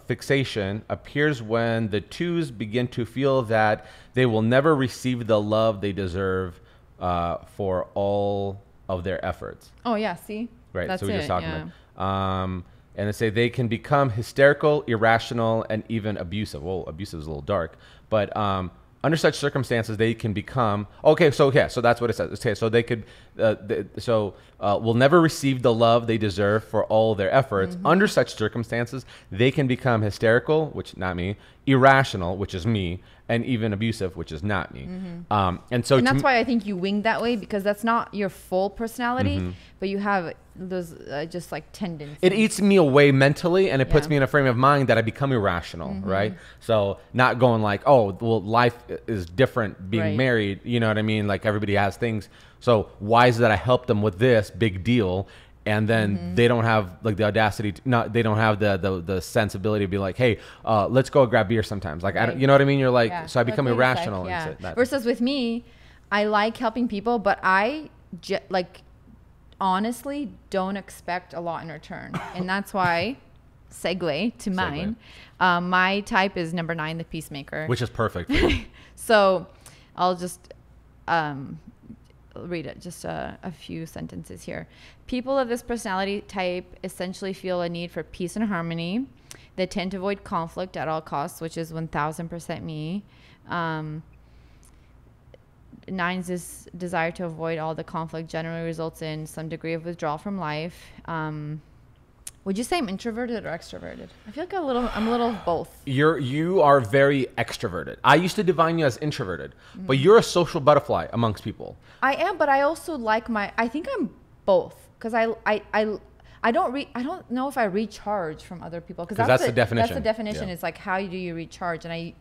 fixation appears when the twos begin to feel that they will never receive the love they deserve for all of their efforts. Oh yeah, see? Right. That's so we're just talking about. And they say they can become hysterical, irrational, and even abusive. Well, abusive is a little dark, but under such circumstances, they can become so that's what it says. Okay, so they could will never receive the love they deserve for all their efforts. Under such circumstances, they can become hysterical, which not me, irrational, which is me, and even abusive, which is not me. And that's why I think you wing that way, because that's not your full personality, but you have those just like tendencies. It eats me away mentally, and it puts me in a frame of mind that I become irrational, right? So not going like, oh, well, life is different being married, you know what I mean? Like everybody has things. So why is it that I help them with this big deal, and then they don't have like the audacity they don't have the sensibility to be like, hey, let's go grab beer sometimes. Like, I don't, you know what I mean? You're like, so I become irrational. Versus with me, I like helping people, but I honestly don't expect a lot in return. And that's why, segue to mine, my type is number 9, the peacemaker. Which is perfect. So I'll just read it, just a few sentences here. People of this personality type essentially feel a need for peace and harmony. They tend to avoid conflict at all costs, which is 1000% me. 9's desire to avoid all the conflict generally results in some degree of withdrawal from life. Would you say I'm introverted or extroverted? I feel like I'm a little of both. You are very extroverted. I used to define you as introverted, but you're a social butterfly amongst people. I am, but I also like I think I'm both, because I don't know if I recharge from other people, because that's the definition. That's the definition. Is like, how do you recharge? And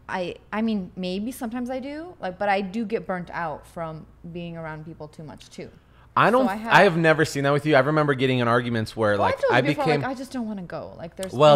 I mean, maybe sometimes I do, but I do get burnt out from being around people too much too. I have never seen that with you. I remember getting in arguments where I became, I just don't want to go.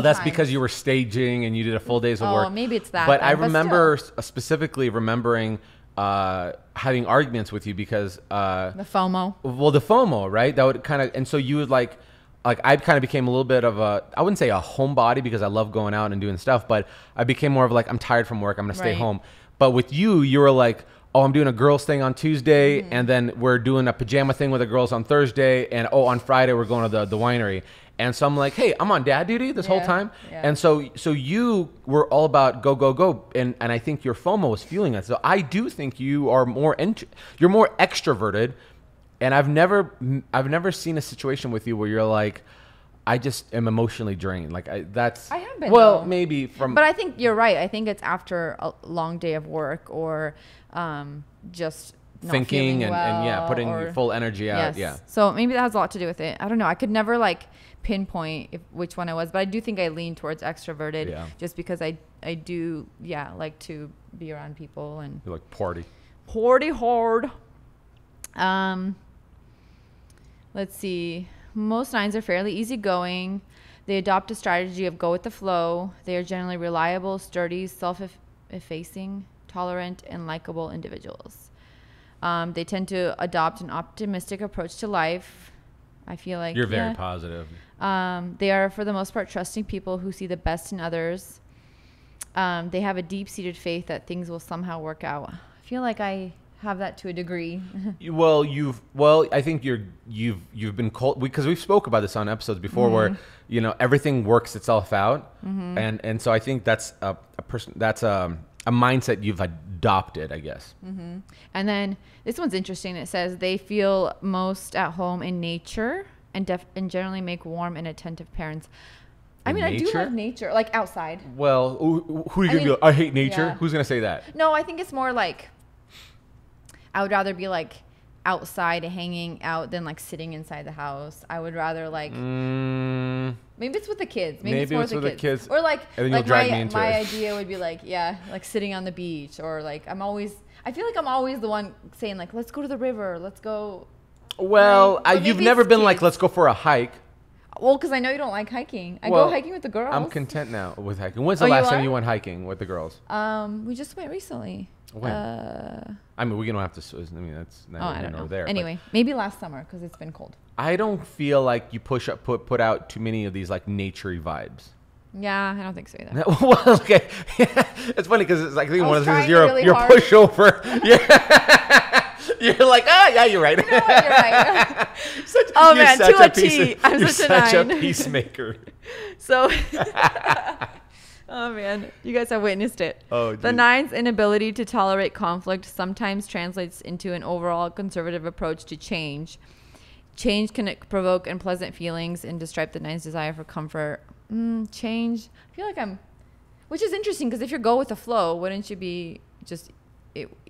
That's because you were staging and you did a full days of work. Oh, maybe it's that. But I remember specifically remembering having arguments with you because the FOMO. Well, the FOMO, right? That would kind of, and so you would like I kind of became a little bit of I wouldn't say a homebody, because I love going out and doing stuff, but I became more of like, I'm tired from work, I'm gonna stay home. But with you were like, oh, I'm doing a girls thing on Tuesday, and then we're doing a pajama thing with the girls on Thursday, and on Friday we're going to the winery. And so I'm like, hey, I'm on dad duty this whole time. Yeah. And so you were all about go, go, go. And I think your FOMO was fueling that. So I do think you are you're more extroverted. And I've never seen a situation with you where you're like, I just am emotionally drained. Like I have been. Well, though. Maybe But I think you're right. I think it's after a long day of work or just not thinking well, and putting full energy out. Yeah. So maybe that has a lot to do with it. I don't know. I could never like pinpoint which one I was, but I do think I lean towards extroverted just because I do like to be around people and you like party hard. Let's see. Most 9s are fairly easygoing. They adopt a strategy of go with the flow. They are generally reliable, sturdy, self-effacing, tolerant, and likable individuals. They tend to adopt an optimistic approach to life. I feel like you're very positive. They are, for the most part, trusting people who see the best in others. They have a deep-seated faith that things will somehow work out. I feel like I have that to a degree. I think you've been called, because we've spoke about this on episodes before where everything works itself out, and so I think that's a mindset you've adopted, I guess. And then this one's interesting. It says they feel most at home in nature and generally make warm and attentive parents. I mean, nature? I do love nature, like outside. Well, who are you gonna be like, I hate nature? Who's gonna say that? No, I think it's more like I would rather be like outside hanging out than like sitting inside the house. I would rather like maybe it's with the kids. Maybe it's more with the kids. Or like my idea would be like like sitting on the beach, or like I feel like I'm always the one saying like, let's go to the river, let's go. Well, you've never been like, let's go for a hike. Well, because I know you don't like hiking. I go hiking with the girls. I'm content now with hiking. When's the last time you went hiking with the girls? We just went recently. When? I mean, we don't have to. I mean, that's not I don't know. there. Anyway, maybe last summer because it's been cold. I don't feel like you put out too many of these like naturey vibes. Yeah, I don't think so either. Well, okay, it's funny because it's like I think one of the things is you're a pushover. Yeah. You're like, you're right. You know what, you're right. Man, to a T. I'm such a peacemaker. So, oh man, you guys have witnessed it. Oh, the 9's inability to tolerate conflict sometimes translates into an overall conservative approach to change. Change can provoke unpleasant feelings and describe the 9's desire for comfort. Change. I feel like which is interesting because if you go with the flow, wouldn't you be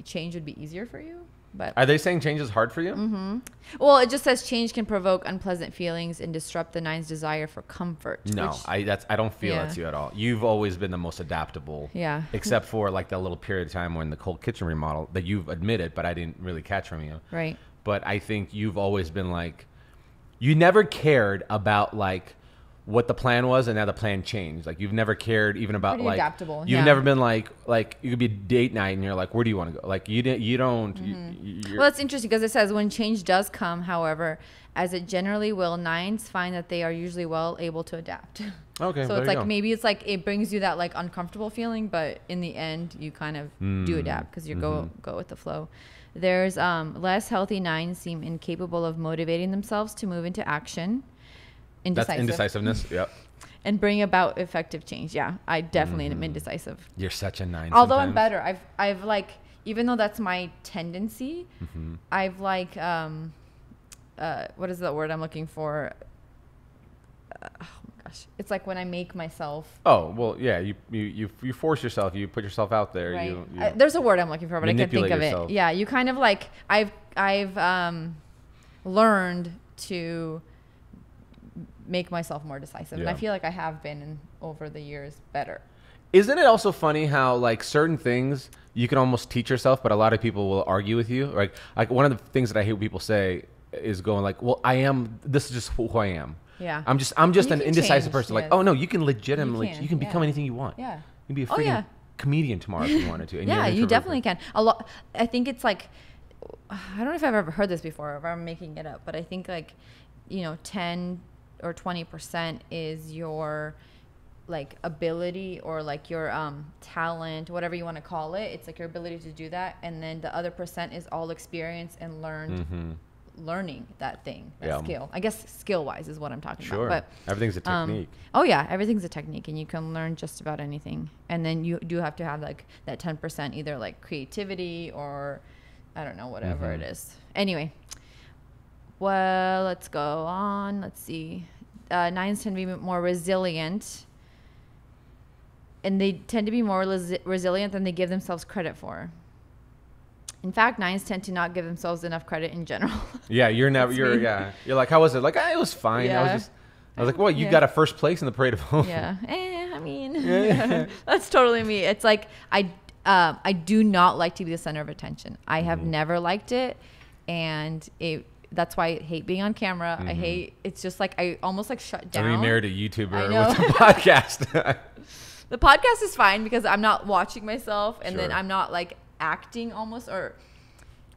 change would be easier for you? But are they saying change is hard for you? Mm-hmm. Well, it just says change can provoke unpleasant feelings and disrupt the 9's desire for comfort. No, I don't feel that's you at all. You've always been the most adaptable. Yeah. Except for like that little period of time when the cold kitchen remodel that you've admitted, but I didn't really catch from you. Right. But I think you've always been like, you never cared about like what the plan was, and now the plan changed. Like you've never cared even about pretty like adaptable. You've never been like you could be date night and you're like, where do you want to go? Like you don't. Well, it's interesting because it says when change does come, however, as it generally will, 9's find that they are usually well able to adapt. Okay. So it's like maybe it's like it brings you that like uncomfortable feeling, but in the end you kind of do adapt because you go with the flow. There's less healthy 9's seem incapable of motivating themselves to move into action. That's indecisiveness. Yep. And bring about effective change. Yeah, I definitely am indecisive. You're such a 9. Although sometimes. I'm better. I've like, even though that's my tendency, I've like, what is the word I'm looking for? Oh my gosh, it's like when I make myself. Oh well, yeah. You force yourself. You put yourself out there. Right. There's a word I'm looking for, but I can't think of it. Yeah, you kind of like I've learned to make myself more decisive, and I feel like I have been over the years better. Isn't it also funny how like certain things you can almost teach yourself, but a lot of people will argue with you? Like one of the things that I hate people say is going like, well, this is just who I am. Yeah. I'm just an indecisive person. Yes. Like, oh no, you can legitimately, you can become anything you want. Yeah. You can be a freaking comedian tomorrow if you wanted to. And yeah, you definitely can. I think it's like, I don't know if I've ever heard this before, or if I'm making it up, but I think like, 10 or 20% is your like ability or like your talent, whatever you want to call it. It's like your ability to do that, and then the other percent is all experience and learned learning that thing, that skill. I guess skill-wise is what I'm talking about. But everything's a technique. Oh yeah, everything's a technique, and you can learn just about anything. And then you do have to have like that 10%, either like creativity or I don't know, whatever it is. Anyway, well, let's go on. Let's see. 9s tend to be more resilient, and they tend to be more resilient than they give themselves credit for. In fact, 9s tend to not give themselves enough credit in general. Yeah, you're like, how was it? Like, it was fine. Yeah. I was like, well, you got a first place in the Parade of Hope. Yeah. I mean, that's totally me. It's like, I do not like to be the center of attention. I have never liked it. And that's why I hate being on camera. I hate, it's just like, I almost like shut down. You married a YouTuber with a podcast. The podcast is fine because I'm not watching myself, and then I'm not like acting almost or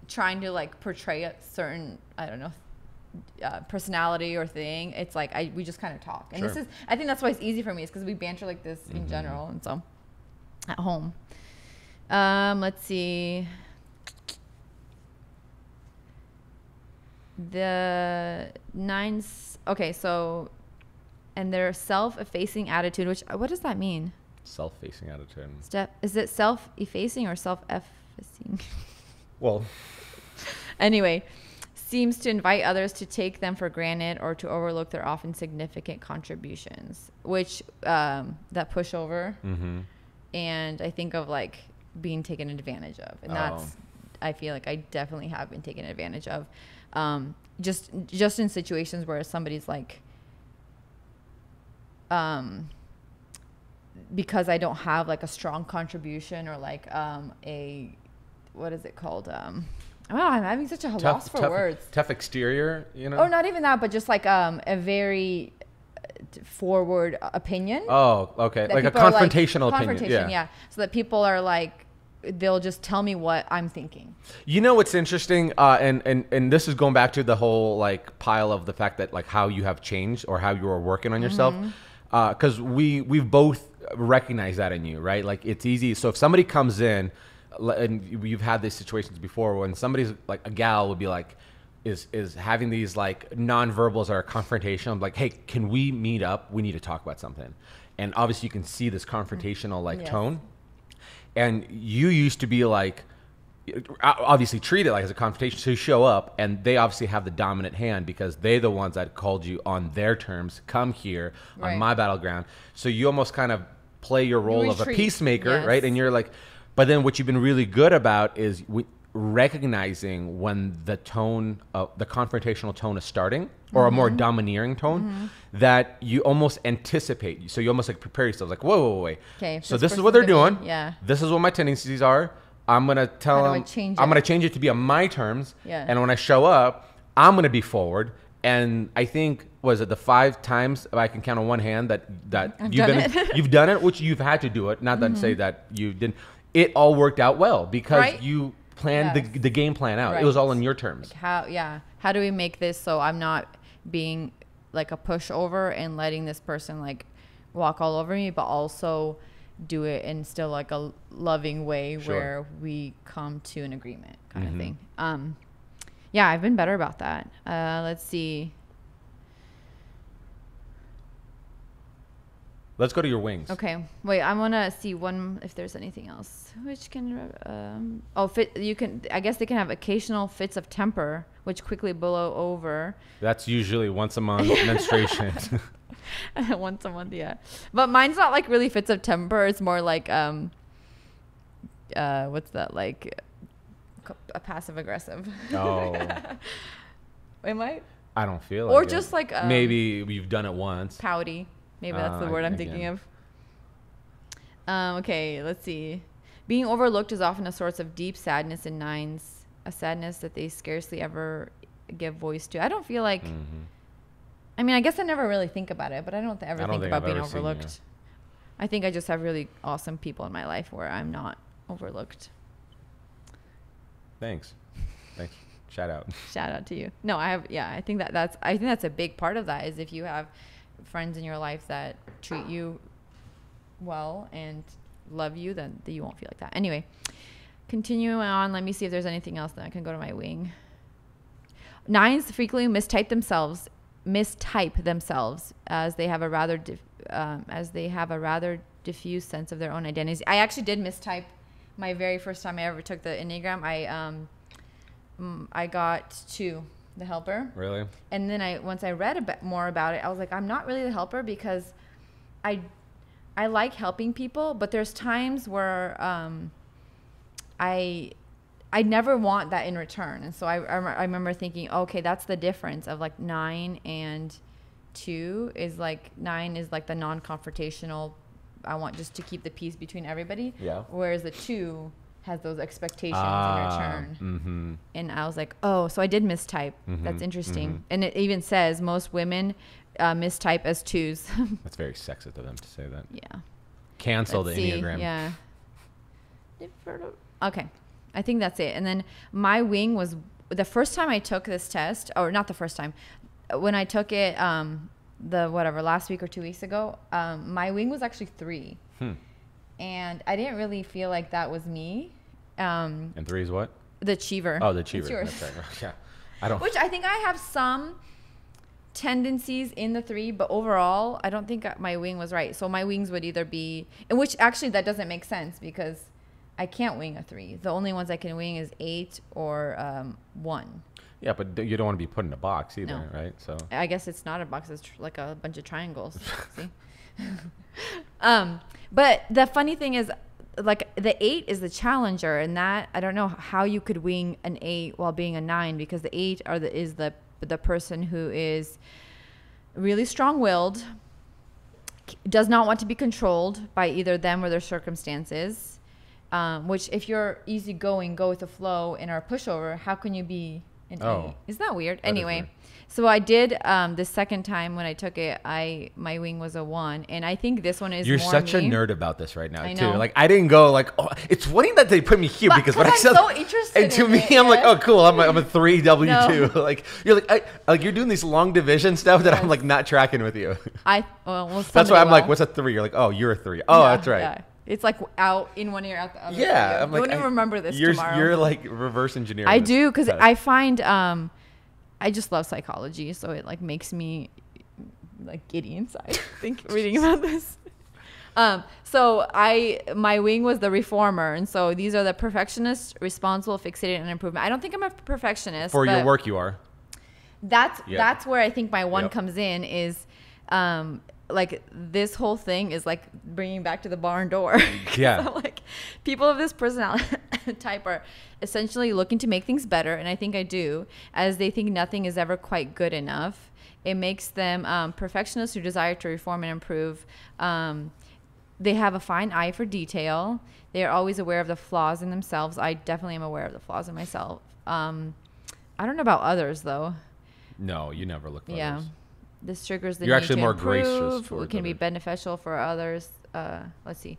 trying to like portray a certain, I don't know, personality or thing. It's like we just kind of talk, and I think that's why it's easy for me, is because we banter like this in general. And so at home, let's see, the 9s. Okay, so and their self-effacing attitude, which what does that mean? Self-facing attitude. Is it self-effacing or self-effacing? Well, anyway, seems to invite others to take them for granted or to overlook their often significant contributions, which that pushover. And I think of like being taken advantage of, and that's, I feel like I definitely have been taken advantage of, just in situations where somebody's like, because I don't have like a strong contribution or like a, what is it called? I'm having such a loss for words. Tough exterior, you know? Or not even that, but just like a very forward opinion. Oh, okay. Like a confrontational opinion. Yeah. So that people are like, they'll just tell me what I'm thinking. You know what's interesting, and this is going back to the whole like pile of the fact that like how you have changed or how you are working on yourself, because we've both recognized that in you, right? Like it's easy. So if somebody comes in, and you've had these situations before when somebody's like a gal would be like, is having these like nonverbals that are confrontational, like, hey, can we meet up? We need to talk about something. And obviously you can see this confrontational like tone. And you used to be like, obviously treat it like as a confrontation. So you show up and they obviously have the dominant hand because they're the ones that called you on their terms, come here on my battleground. So you almost kind of play your role of a peacemaker, right? And you're like, but then what you've been really good about is recognizing when the tone, the confrontational tone is starting, or a more domineering tone, that you almost anticipate. So you almost like prepare yourself, like, whoa, wait. Okay. So this is what they're doing. Yeah. This is what my tendencies are. I'm gonna tell them. I'm gonna change it to be on my terms. Yeah. And when I show up, I'm gonna be forward. And I think, was it the 5 times I can count on one hand that you've done it, which you've had to do it. Not to say that you didn't. It all worked out well because you planned the game plan out. It was all on your terms. Like how do we make this so I'm not being like a pushover and letting this person like walk all over me, but also do it in still like a loving way where we come to an agreement kind of thing. Yeah, I've been better about that. Let's see. Let's go to your wings. Okay. Wait, I want to see if there's anything else. Which can, you can, I guess they can have occasional fits of temper, which quickly blow over. That's usually once a month menstruation. Once a month, yeah. But mine's not like really fits of temper. It's more like, what's that, like a passive aggressive. Oh. Am I? I don't feel like or just like maybe you've done it once. Pouty. Maybe that's the word I'm thinking of. Okay, let's see. Being overlooked is often a source of deep sadness in 9s, a sadness that they scarcely ever give voice to. I don't feel like, I mean, I guess I never really think about it, but I don't ever think about being overlooked. I think I just have really awesome people in my life where I'm not overlooked. Thanks. Shout out. Shout out to you. No, I think that's a big part of that is if you have friends in your life that treat you well and love you, then you won't feel like that. Anyway, continuing on, let me see if there's anything else that I can go to my wing. Nines frequently mistype themselves as they have a rather diffuse sense of their own identities. I actually did mistype my very first time I ever took the Enneagram. I got 2, the helper. Really? And then once I read a bit more about it, I was like, I'm not really the helper because I like helping people, but there's times where I never want that in return. And so I remember thinking, okay, that's the difference of like 9 and 2 is like 9 is like the non-confrontational. I want just to keep the peace between everybody. Yeah. Whereas the 2 has those expectations in return. Mm-hmm. And I was like, oh, so I did mistype. Mm-hmm. That's interesting. Mm-hmm. And it even says most women mistype as 2s. That's very sexist of them to say that. Yeah. Cancel the Enneagram. Yeah. Okay. I think that's it. And then my wing was the first time I took this test, or not the first time, when I took it, last week or 2 weeks ago, my wing was actually 3. And I didn't really feel like that was me. And 3 is what? The achiever. Oh, the achiever. It's yours. That's right. Yeah. I don't. Which I think I have some tendencies in the 3, but overall, I don't think my wing was right. So my wings would either be, and which actually that doesn't make sense because I can't wing a 3. The only ones I can wing is 8 or 1. Yeah, but you don't want to be put in a box either, No. right? So I guess it's not a box. It's like a bunch of triangles. See? But the funny thing is, like the 8 is the challenger, and that I don't know how you could wing an 8 while being a 9, because the 8 is the person who is really strong-willed, does not want to be controlled by either them or their circumstances. Which if you're easygoing, go with the flow, and are a pushover, how can you be an 8? Isn't that weird? Anyway. Weird. So I did the second time when I took it, my wing was a 1, and I think this one is you're more such me. a nerd about this right now I too. know. Like I didn't go like, oh, it's funny that they put me here because when I said, so interested and to in me, it, I'm like, yeah. oh, cool, I'm a 3 W2. No. Like you're like you're doing these long division stuff that I'm like not tracking with you. That's why I'm like, what's a 3? You're like, oh, you're a 3. Oh, Yeah, that's right. yeah. It's like out in one ear, out the other. Yeah, I'm like, don't even remember this you're, tomorrow. You're like reverse engineering. I this do, because test. I find I just love psychology, so it like makes me like giddy inside reading about this. So my wing was the reformer, and so these are the perfectionist, responsible, fixated, and improvement. I don't think I'm a perfectionist. For your work, you are. That's where I think my 1 Yep. comes in is like this whole thing is like bringing back to the barn door. Yeah. So like people of this personality type are essentially looking to make things better, and I think I do, as they think nothing is ever quite good enough. It makes them perfectionists who desire to reform and improve. They have a fine eye for detail. They are always aware of the flaws in themselves. I definitely am aware of the flaws in myself. I don't know about others though. No, you never look for Yeah. others. This triggers the You're need actually to more improve. gracious It towards can be others. beneficial for others. Let's see.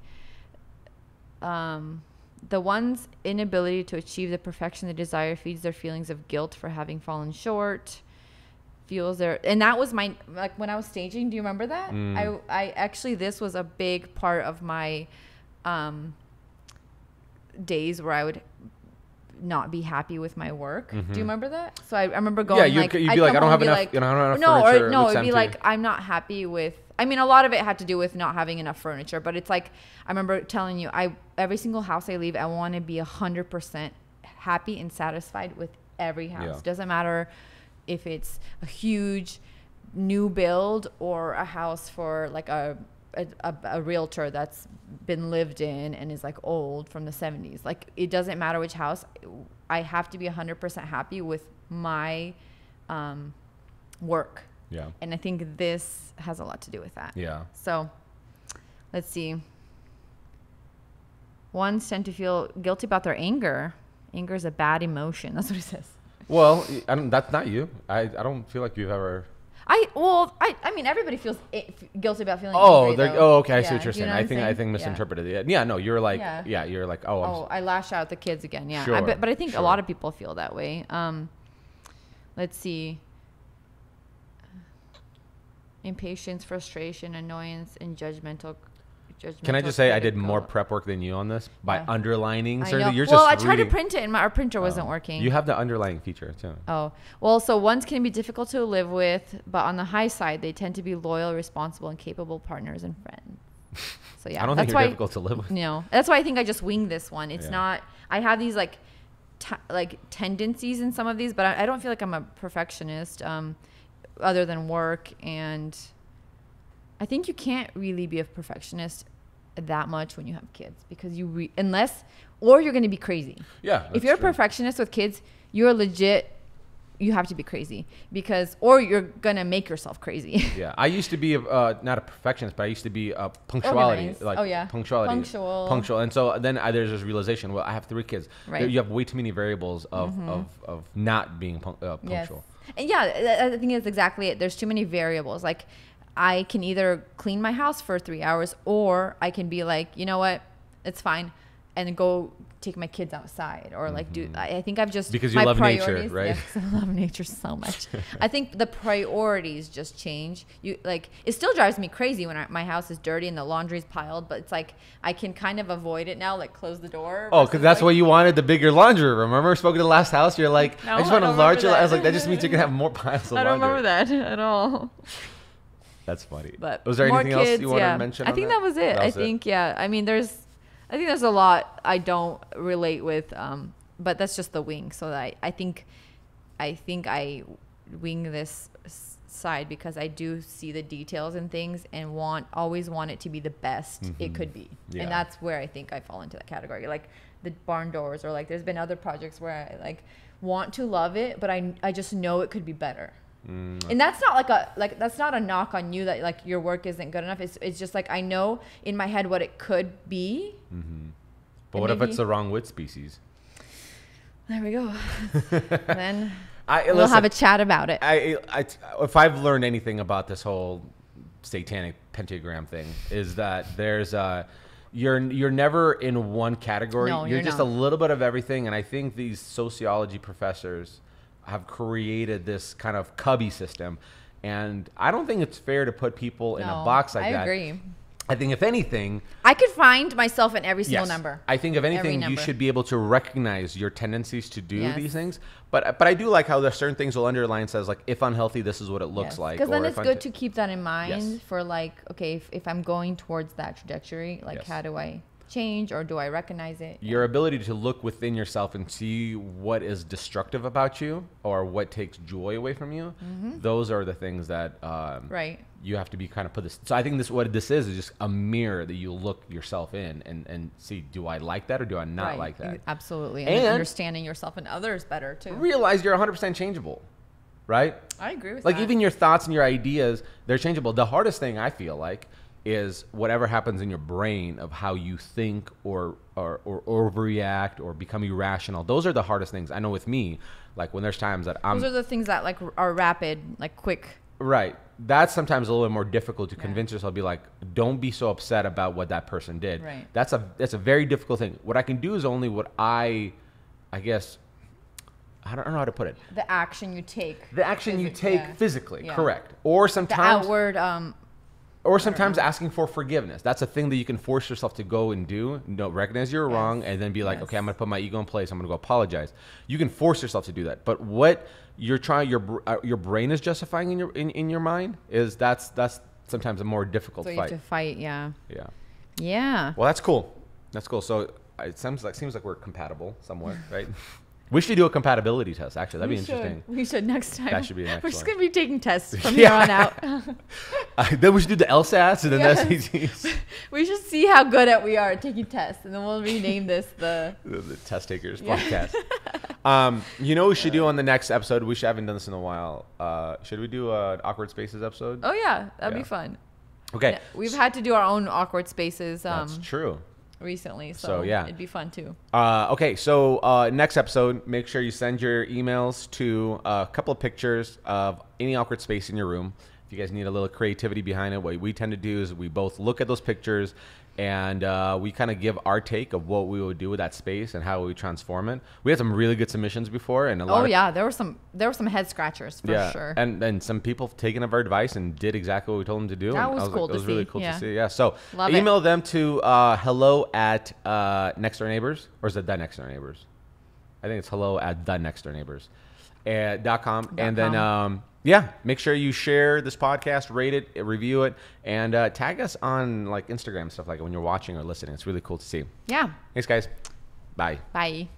The one's inability to achieve the perfection they desire feeds their feelings of guilt for having fallen short. And that was my, like when I was staging, do you remember that? I actually, this was a big part of my days where I would not be happy with my work. Do you remember that? So I remember going you'd be like, I don't have enough, I don't have enough furniture. No, it'd be like, I'm not happy with, I mean, a lot of it had to do with not having enough furniture, but it's like, I remember telling you, every single house I leave, I want to be 100% happy and satisfied with every house. Yeah. Doesn't matter if it's a huge new build or a house for like a realtor that's been lived in and is like old from the 70s. Like it doesn't matter which house. I have to be 100% happy with my work. Yeah. And I think this has a lot to do with that. Yeah. So let's see. Ones tend to feel guilty about their anger. Anger is a bad emotion. That's what he says. Well, that's not you. I don't feel like you've ever. I mean, everybody feels guilty about feeling angry, okay. I see what you're saying. You know I what I'm think saying? misinterpreted it. Yeah, no, you're like, Yeah. you're like, I lash out at the kids again. Yeah. Sure, But I think a lot of people feel that way. Let's see. Impatience, frustration, annoyance, and judgmental judgmental. Can I just say I did more prep work than you on this by underlining? I know. You're well, just I tried to reading. print it, and our printer wasn't working. You have the underlying feature too. Oh, well, so ones can be difficult to live with, but on the high side, they tend to be loyal, responsible, and capable partners and friends. So yeah, I don't think you're difficult to live with. No, that's why I think I just winged this one. It's not. I have these like tendencies in some of these, but I don't feel like I'm a perfectionist. Other than work, and I think you can't really be a perfectionist that much when you have kids, because unless you're going to be crazy. Yeah. If you're a perfectionist with kids, you're legit. You have to be crazy or you're going to make yourself crazy. Yeah. I used to be not a perfectionist, but I used to be a punctuality. Organized. Punctuality. Punctual. And so then there's this realization, well, I have 3 kids. Right. You have way too many variables of not being punctual. Yes. And yeah, I think that's exactly it. There's too many variables. Like, I can either clean my house for 3 hours, or I can be like, you know what, it's fine, and go take my kids outside, or like I think I've just, because you love nature, right? Yeah, because I love nature so much. I think the priorities just change. It still drives me crazy when my house is dirty and the laundry's piled, but it's like I can kind of avoid it now, like close the door. Oh, because that's why you wanted the bigger laundry room. Remember, spoken to the last house, you're like, no, I just want a larger. I was like, that just means you can can have more piles of laundry. I don't remember that at all. That's funny. But was there anything else you wanted to mention? I think that was it. I think I mean, I think there's a lot I don't relate with, but that's just the wing. So I think I wing this side because I do see the details and things, and always want it to be the best it could be. Yeah. And that's where I think I fall into that category. Like the barn doors, or like there's been other projects where I like want to love it, but I just know it could be better. And that's not that's not a knock on you that like your work isn't good enough. It's just like I know in my head what it could be. But what if it's the wrong wood species? There we go. Then we'll have a chat about it. If I've learned anything about this whole satanic pentagram thing, is that there's you're never in one category. No, you're just a little bit of everything. And I think these sociology professors have created this kind of cubby system, and I don't think it's fair to put people in a box like that. I agree. I think if anything, I could find myself in every single number. I think if anything, you should be able to recognize your tendencies to do these things. But I do like how there's certain things will underline says like, if unhealthy, this is what it looks like. Because then it's good to keep that in mind for like, okay, if I'm going towards that trajectory, like how do I change, or do I recognize it? Your ability to look within yourself and see what is destructive about you or what takes joy away from you, those are the things that you have to be kind of put this. So I think what this is just a mirror that you look yourself in and see, do I like that or do I not like that? Absolutely. And understanding yourself and others better too. Realize you're 100% changeable, right? I agree with that. Like even your thoughts and your ideas, they're changeable. The hardest thing I feel like is whatever happens in your brain of how you think or overreact or become irrational. Those are the hardest things. I know with me, like when there's times that those are the things that like are rapid, like quick. Right. That's sometimes a little bit more difficult to convince yourself. Be like, don't be so upset about what that person did. Right. That's a very difficult thing. What I can do is only what I guess, I don't know how to put it. The action you take. The action you take physically, correct. Or sometimes the outward. Or sometimes asking for forgiveness. That's a thing that you can force yourself to go and do. Recognize you're wrong, and then be like, okay, I'm going to put my ego in place. I'm going to go apologize. You can force yourself to do that. But what you're trying, your brain is justifying in your mind is that's sometimes a more difficult fight. So you have to fight, yeah. Yeah. Well, that's cool. So it seems like we're compatible somewhat, right? We should do a compatibility test. Actually, that'd be interesting. We should next time. That should be the next one. We're just going to be taking tests from here on out. Then we should do the LSATs and then the SATs. We should see how good at we are at taking tests, and then we'll rename this the Test Takers Podcast. You know what we should do on the next episode? We haven't done this in a while. Should we do an Awkward Spaces episode? Oh, yeah. That'd be fun. Okay. Yeah, we've had to do our own Awkward Spaces. That's true. Recently, so it'd be fun too. Okay, so next episode, make sure you send your emails to a couple of pictures of any awkward space in your room, If you guys need a little creativity behind it, what we tend to do is we both look at those pictures and we kind of give our take of what we would do with that space and how we transform it. We had some really good submissions before, and a lot there were some head scratchers for sure. And some people have taken up our advice and did exactly what we told them to do. That was cool it was really cool to see. Yeah. So Love email them to hello at next door neighbors, or is it the next door neighbors? I think it's hello at the next door neighbors .com. And then make sure you share this podcast, rate it, review it, and tag us on like Instagram and stuff like it when you're watching or listening. It's really cool to see. Yeah. Thanks, guys. Bye. Bye.